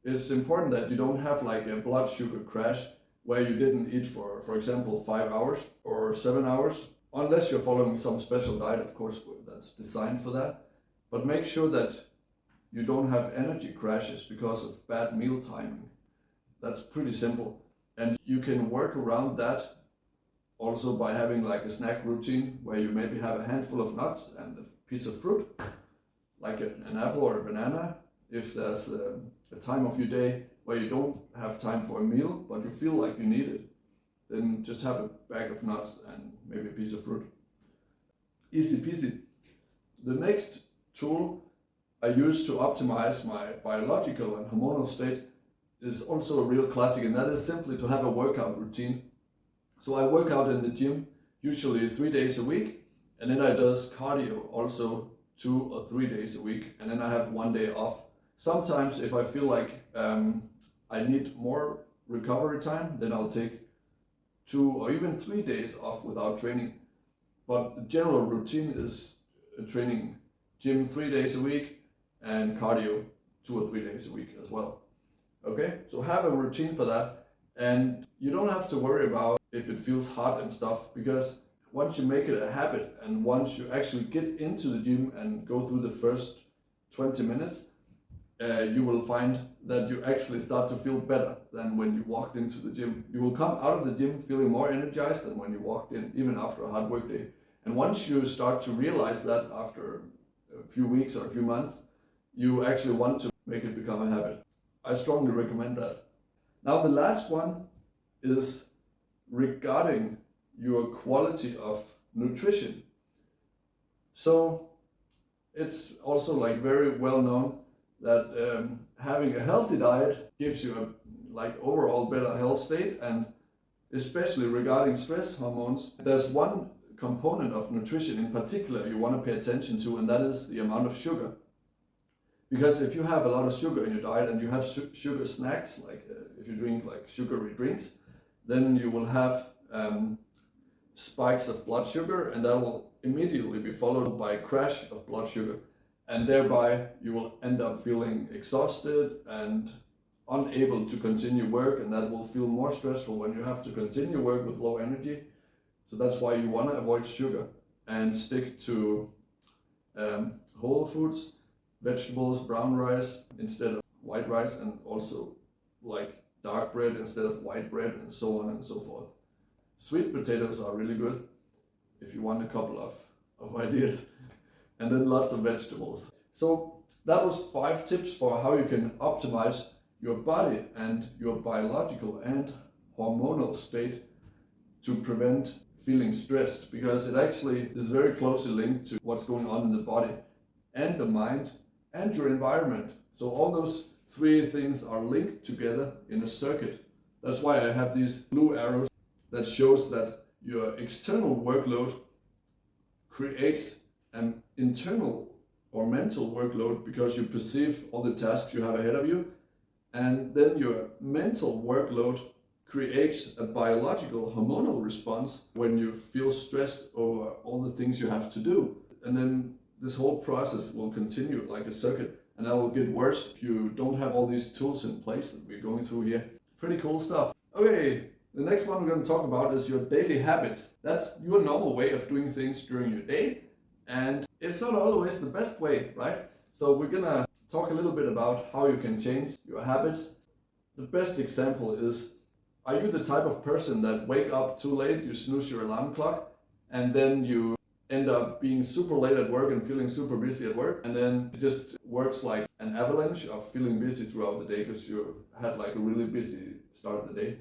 It's important that you don't have like a blood sugar crash where you didn't eat for example, 5 hours or 7 hours, unless you're following some special diet, of course, that's designed for that. But make sure that you don't have energy crashes because of bad meal timing. That's pretty simple. And you can work around that also by having like a snack routine where you maybe have a handful of nuts and a piece of fruit, like an apple or a banana. If there's a time of your day where you don't have time for a meal, but you feel like you need it, then just have a bag of nuts and maybe a piece of fruit. Easy peasy. The next tool I use to optimize my biological and hormonal state is also a real classic, and that is simply to have a workout routine. So I work out in the gym usually 3 days a week, and then I does cardio also 2 or 3 days a week, and then I have 1 day off. Sometimes if I feel like I need more recovery time, then I'll take 2 or even 3 days off without training. But the general routine is training gym 3 days a week and cardio 2 or 3 days a week as well. Okay, so have a routine for that, and you don't have to worry about if it feels hot and stuff, because once you make it a habit and once you actually get into the gym and go through the first 20 minutes, you will find that you actually start to feel better than when you walked into the gym. You will come out of the gym feeling more energized than when you walked in, even after a hard work day. And once you start to realize that after a few weeks or a few months, you actually want to make it become a habit. I strongly recommend that. Now the last one is regarding your quality of nutrition. So it's also like very well known that having a healthy diet gives you a like overall better health state, and especially regarding stress hormones, there's one component of nutrition in particular you want to pay attention to, and that is the amount of sugar. Because if you have a lot of sugar in your diet and you have sugar snacks, like if you drink like sugary drinks, then you will have spikes of blood sugar, and that will immediately be followed by a crash of blood sugar. And thereby you will end up feeling exhausted and unable to continue work, and that will feel more stressful when you have to continue work with low energy. So that's why you want to avoid sugar and stick to whole foods, vegetables, brown rice instead of white rice, and also like dark bread instead of white bread, and so on and so forth. Sweet potatoes are really good if you want a couple of ideas. And then lots of vegetables. So that was 5 tips for how you can optimize your body and your biological and hormonal state to prevent feeling stressed, because it actually is very closely linked to what's going on in the body and the mind and your environment. So all those 3 things are linked together in a circuit. That's why I have these blue arrows that shows that your external workload creates an internal or mental workload because you perceive all the tasks you have ahead of you, and then your mental workload creates a biological hormonal response when you feel stressed over all the things you have to do. And then this whole process will continue like a circuit, and that will get worse if you don't have all these tools in place that we're going through here. Pretty cool stuff. Okay, the next one we're going to talk about is your daily habits. That's your normal way of doing things during your day, and it's not always the best way, right? So we're going to talk a little bit about how you can change your habits. The best example is, are you the type of person that wake up too late, you snooze your alarm clock, and then you end up being super late at work and feeling super busy at work, and then it just works like an avalanche of feeling busy throughout the day because you had like a really busy start of the day?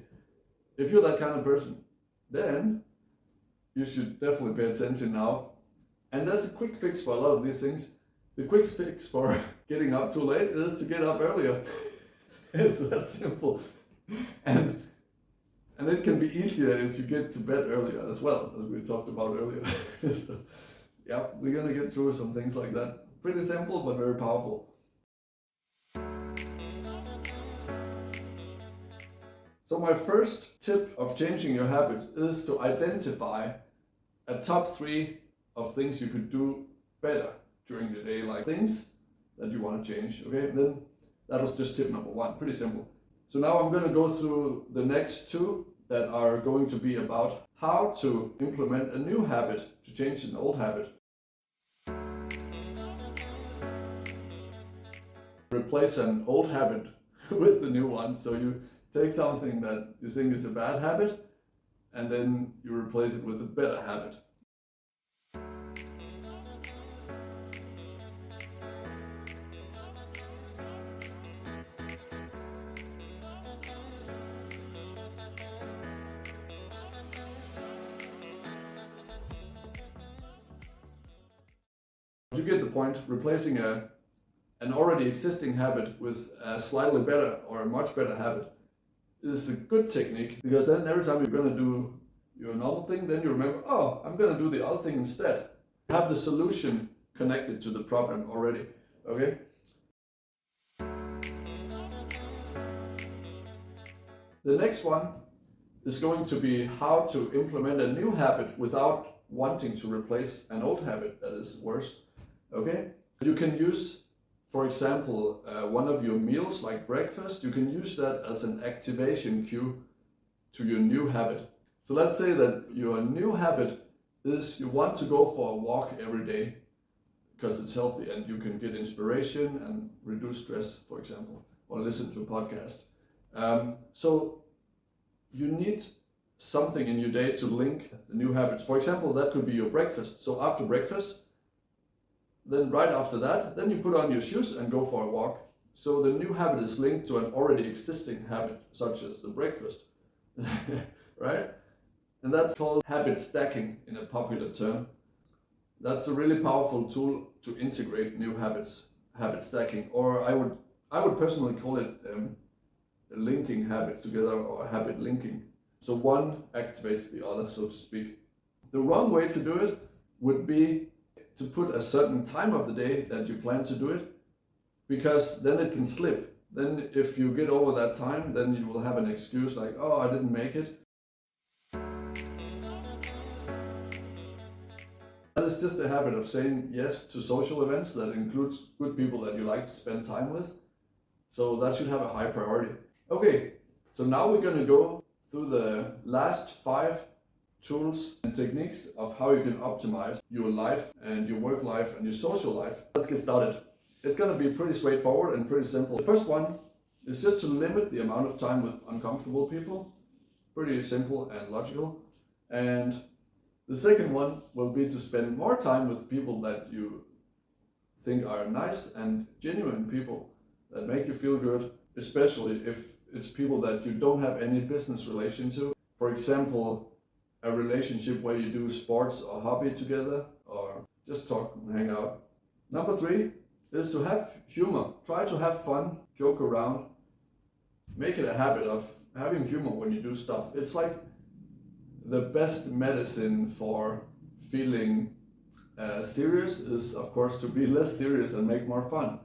If you're that kind of person, then you should definitely pay attention now. And there's a quick fix for a lot of these things. The quick fix for getting up too late is to get up earlier. It's that simple. And it can be easier if you get to bed earlier as well, as we talked about earlier. So, yeah, we're gonna get through some things like that. Pretty simple, but very powerful. So my first tip of changing your habits is to identify a top 3 of things you could do better during the day, like things that you want to change, okay? And then that was just tip number 1, pretty simple. So now I'm going to go through the next 2 that are going to be about how to implement a new habit to change an old habit. Replace an old habit with the new one. So you take something that you think is a bad habit, and then you replace it with a better habit. You get the point. Replacing an already existing habit with a slightly better or a much better habit is a good technique, because then every time you're going to do your normal thing, then you remember, oh, I'm going to do the other thing instead. You have the solution connected to the problem already, okay? The next one is going to be how to implement a new habit without wanting to replace an old habit that is worse, okay? You can use, for example, one of your meals like breakfast, you can use that as an activation cue to your new habit. So let's say that your new habit is you want to go for a walk every day because it's healthy and you can get inspiration and reduce stress, for example, or listen to a podcast. So you need something in your day to link the new habits. For example, that could be your breakfast. So after breakfast, then right after that, then you put on your shoes and go for a walk. So the new habit is linked to an already existing habit, such as the breakfast, right? And that's called habit stacking in a popular term. That's a really powerful tool to integrate new habits, habit stacking, or I would personally call it linking habits together, or habit linking. So one activates the other, so to speak. The wrong way to do it would be to put a certain time of the day that you plan to do it, because then it can slip. Then if you get over that time, then you will have an excuse like, oh, I didn't make it. That is just a habit of saying yes to social events that includes good people that you like to spend time with. So that should have a high priority. Okay, so now we're going to go through the last 5 tools and techniques of how you can optimize your life and your work life and your social life. Let's get started. It's going to be pretty straightforward and pretty simple. The first one is just to limit the amount of time with uncomfortable people. Pretty simple and logical. And the second one will be to spend more time with people that you think are nice and genuine people that make you feel good, especially if it's people that you don't have any business relation to. For example, a relationship where you do sports or hobby together or just talk and hang out. Number 3 is to have humor. Try to have fun, joke around. Make it a habit of having humor when you do stuff. It's like the best medicine for feeling serious is, of course, to be less serious and make more fun.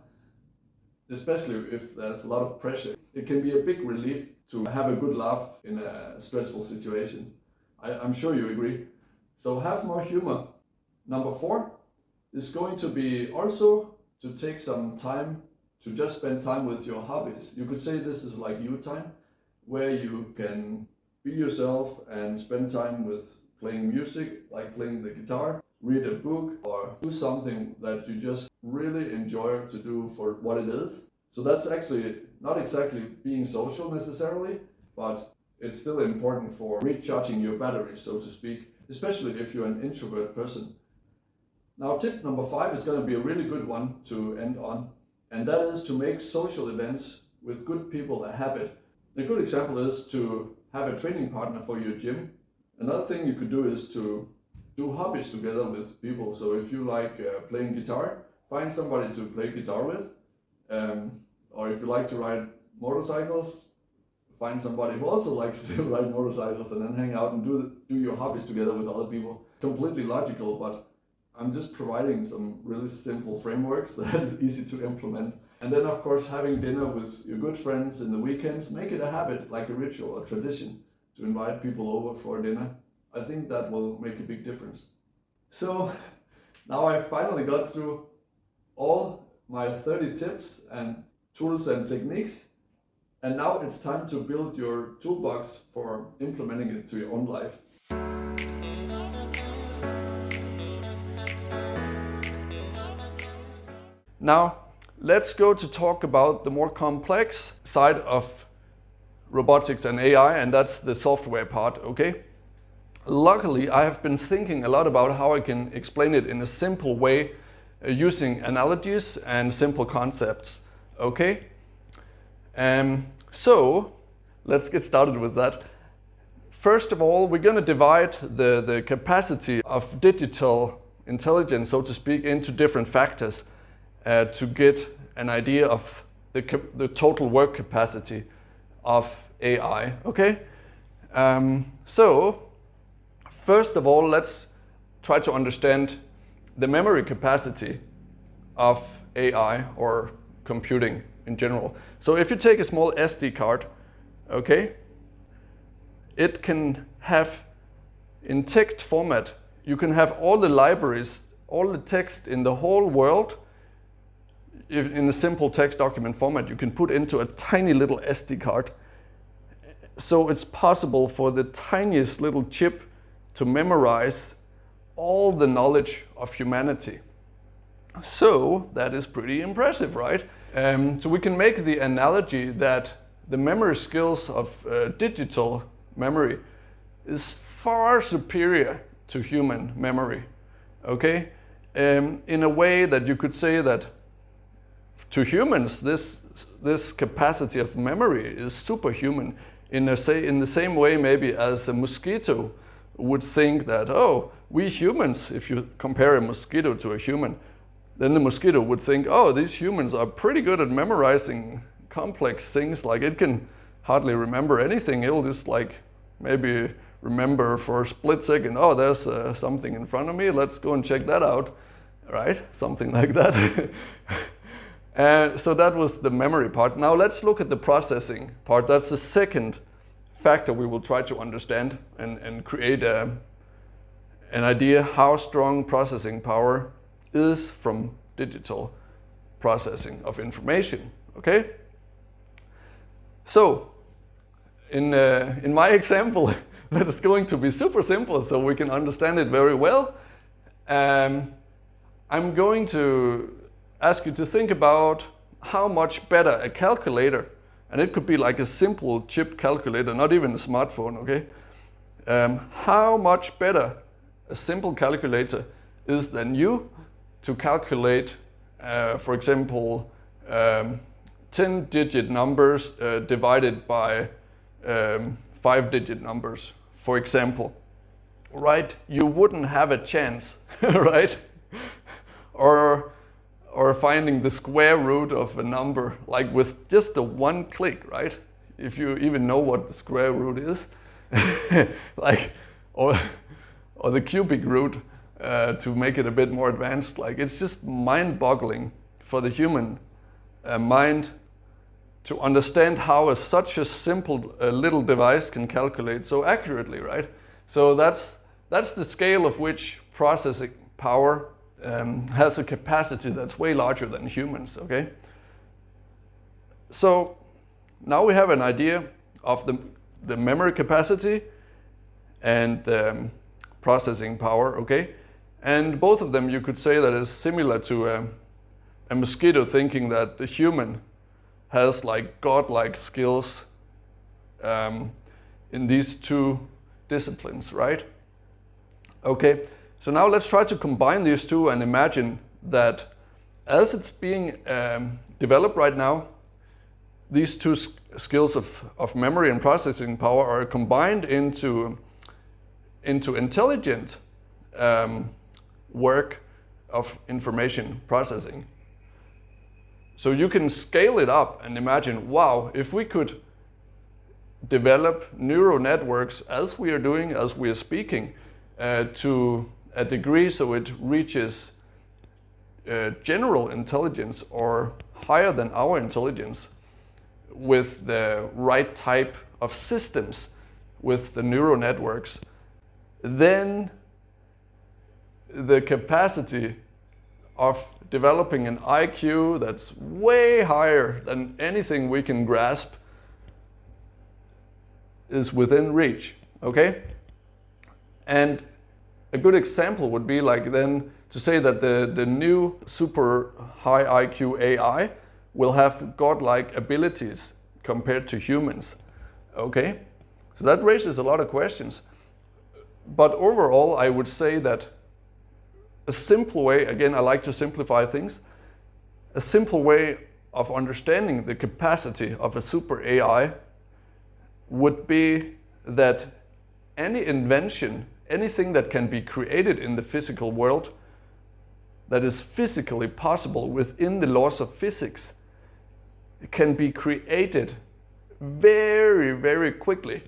Especially if there's a lot of pressure. It can be a big relief to have a good laugh in a stressful situation. I'm sure you agree. So have more humor. Number 4 is going to be also to take some time to just spend time with your hobbies. You could say this is like you time, where you can be yourself and spend time with playing music, like playing the guitar, read a book, or do something that you just really enjoy to do for what it is. So that's actually not exactly being social necessarily, but it's still important for recharging your batteries, so to speak, especially if you're an introvert person. Now, tip number 5 is going to be a really good one to end on, and that is to make social events with good people a habit. A good example is to have a training partner for your gym. Another thing you could do is to do hobbies together with people. So if you like playing guitar, find somebody to play guitar with. Or if you like to ride motorcycles, find somebody who also likes to ride motorcycles and then hang out and do your hobbies together with other people. Completely logical, but I'm just providing some really simple frameworks that is easy to implement. And then, of course, having dinner with your good friends in the weekends, make it a habit, like a ritual, a tradition, to invite people over for dinner. I think that will make a big difference. So now I finally got through all my 30 tips and tools and techniques. And now it's time to build your toolbox for implementing it to your own life. Now, let's go to talk about the more complex side of robotics and AI, and that's the software part, okay? Luckily, I have been thinking a lot about how I can explain it in a simple way using analogies and simple concepts, okay? So, let's get started with that. First of all, we're going to divide the capacity of digital intelligence, so to speak, into different factors to get an idea of the total work capacity of AI, okay? So, first of all, let's try to understand the memory capacity of AI or computing in general. So if you take a small SD card, okay, it can have in text format, you can have all the libraries, all the text in the whole world in a simple text document format you can put into a tiny little SD card. So it's possible for the tiniest little chip to memorize all the knowledge of humanity. So that is pretty impressive, right? So we can make the analogy that the memory skills of digital memory is far superior to human memory, okay? In a way that you could say that to humans, this capacity of memory is superhuman in the same way maybe as a mosquito would think that, oh, we humans, if you compare a mosquito to a human, then the mosquito would think, oh, these humans are pretty good at memorizing complex things, like it can hardly remember anything. It'll just like maybe remember for a split second, oh, there's something in front of me, let's go and check that out, right? Something like that. So that was the memory part. Now let's look at the processing part. That's the second factor we will try to understand and create an idea how strong processing power is from digital processing of information, okay? So, in my example, that is going to be super simple so we can understand it very well. I'm going to ask you to think about how much better a calculator and it could be like a simple chip calculator, not even a smartphone, okay? How much better a simple calculator is than you to calculate, for example, 10-digit numbers divided by 5-digit numbers, for example, right? You wouldn't have a chance, right? Or finding the square root of a number, like with just a one click, right? If you even know what the square root is, like, or the cubic root, to make it a bit more advanced. Like, it's just mind-boggling for the human mind to understand how such a simple little device can calculate so accurately, right? So that's the scale of which processing power has a capacity that's way larger than humans, okay? So now we have an idea of the memory capacity and processing power, okay? And both of them you could say that is similar to a mosquito thinking that the human has like godlike skills in these two disciplines, right? Okay, so now let's try to combine these two and imagine that as it's being developed right now, these two skills of memory and processing power are combined into intelligent work of information processing. So you can scale it up and imagine, wow, if we could develop neural networks as we are doing, as we are speaking, to a degree so it reaches general intelligence or higher than our intelligence with the right type of systems with the neural networks, then the capacity of developing an IQ that's way higher than anything we can grasp is within reach, okay? And a good example would be like then to say that the new super high IQ AI will have godlike abilities compared to humans, okay? So that raises a lot of questions. But overall, I would say that a simple way, again, I like to simplify things, a simple way of understanding the capacity of a super AI would be that any invention, anything that can be created in the physical world that is physically possible within the laws of physics can be created very, very quickly,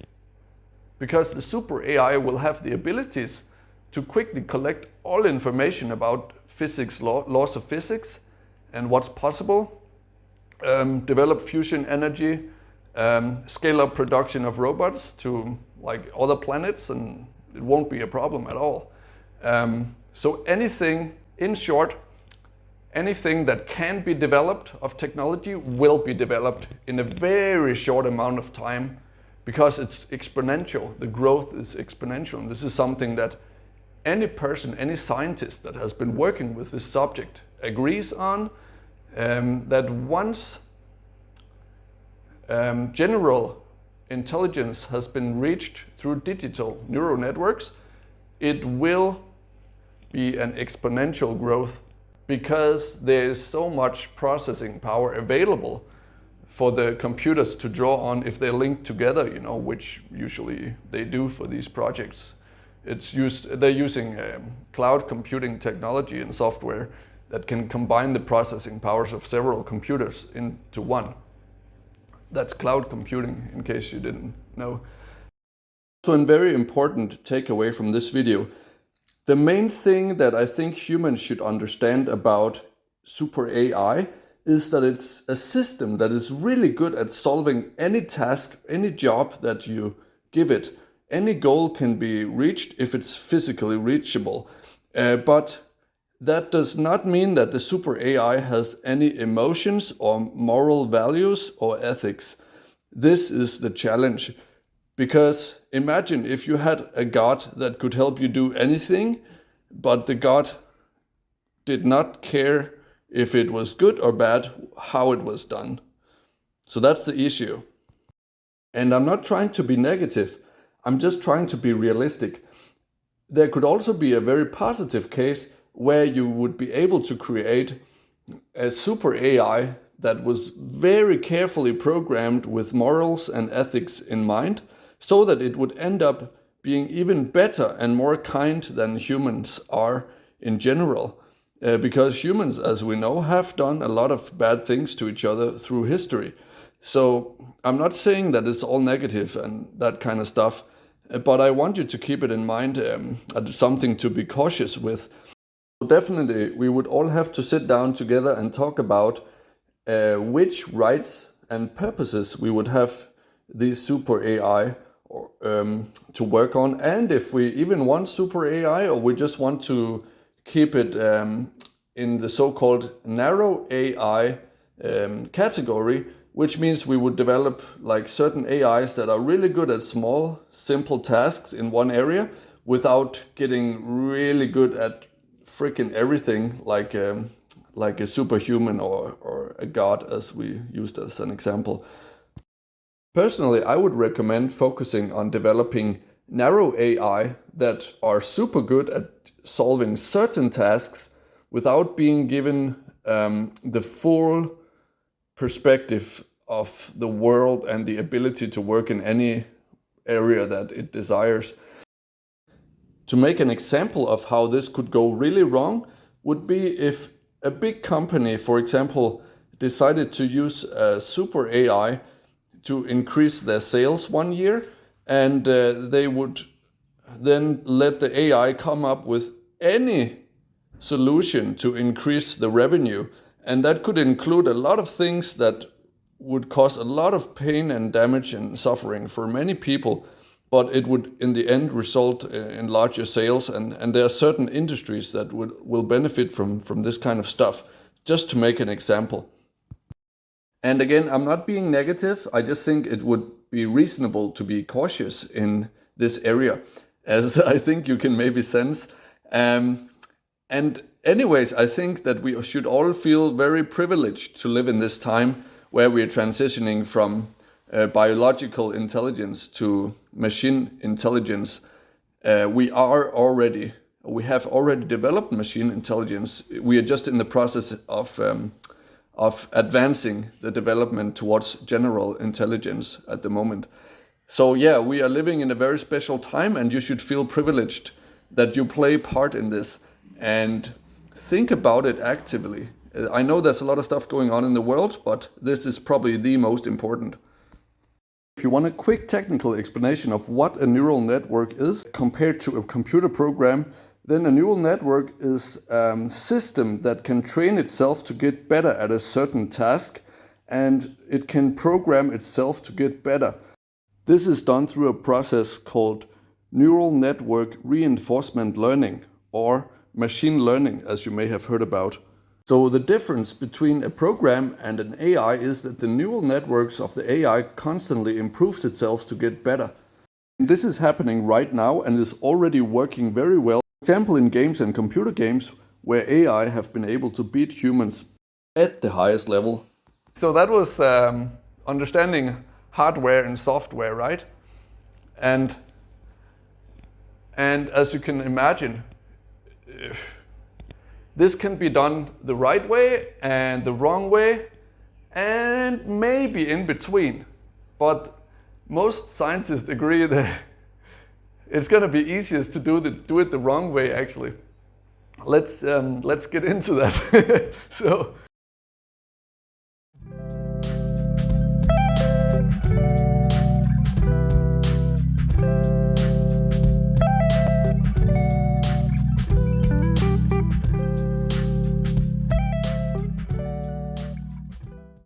because the super AI will have the abilities to quickly collect all information about physics, laws of physics and what's possible, develop fusion energy, scale up production of robots to like other planets, and it won't be a problem at all. So anything, in short, anything that can be developed of technology will be developed in a very short amount of time, because it's exponential. The growth is exponential. And this is something that any person, any scientist that has been working with this subject agrees on, that once general intelligence has been reached through digital neural networks, it will be an exponential growth, because there is so much processing power available for the computers to draw on if they're linked together, you know, which usually they do for these projects. They're using cloud computing technology and software that can combine the processing powers of several computers into one. That's cloud computing, in case you didn't know. So a very important takeaway from this video. The main thing that I think humans should understand about super AI is that it's a system that is really good at solving any task, any job that you give it. Any goal can be reached if it's physically reachable. But that does not mean that the super AI has any emotions or moral values or ethics. This is the challenge. Because imagine if you had a god that could help you do anything, but the god did not care if it was good or bad, how it was done. So that's the issue. And I'm not trying to be negative, I'm just trying to be realistic. There could also be a very positive case where you would be able to create a super AI that was very carefully programmed with morals and ethics in mind, so that it would end up being even better and more kind than humans are in general. Because humans, as we know, have done a lot of bad things to each other through history. So I'm not saying that it's all negative and that kind of stuff, but I want you to keep it in mind as something to be cautious with. So definitely, we would all have to sit down together and talk about which rights and purposes we would have these super AI to work on, and if we even want super AI or we just want to keep it in the so-called narrow AI category, which means we would develop like certain AIs that are really good at small, simple tasks in one area without getting really good at freaking everything, like a superhuman or a god, as we used as an example. Personally, I would recommend focusing on developing narrow AI that are super good at solving certain tasks without being given the full perspective of the world and the ability to work in any area that it desires. To make an example of how this could go really wrong would be if a big company, for example, decided to use a super AI to increase their sales one year, and they would then let the AI come up with any solution to increase the revenue. And that could include a lot of things that would cause a lot of pain and damage and suffering for many people, but it would in the end result in larger sales. And there are certain industries that will benefit from this kind of stuff, just to make an example. And again, I'm not being negative, I just think it would be reasonable to be cautious in this area, as I think you can maybe sense. And anyways, I think that we should all feel very privileged to live in this time where we are transitioning from biological intelligence to machine intelligence. We have already developed machine intelligence. We are just in the process of advancing the development towards general intelligence at the moment. So yeah, we are living in a very special time, and you should feel privileged that you play part in this and think about it actively. I know there's a lot of stuff going on in the world, but this is probably the most important. If you want a quick technical explanation of what a neural network is compared to a computer program, then a neural network is a system that can train itself to get better at a certain task, and it can program itself to get better. This is done through a process called neural network reinforcement learning, or machine learning, as you may have heard about. So the difference between a program and an AI is that the neural networks of the AI constantly improves itself to get better. This is happening right now and is already working very well. For example, in games and computer games where AI have been able to beat humans at the highest level. So that was understanding hardware and software, right? And as you can imagine, this can be done the right way and the wrong way, and maybe in between. But most scientists agree that it's going to be easiest to do it the wrong way, actually. Let's get into that. So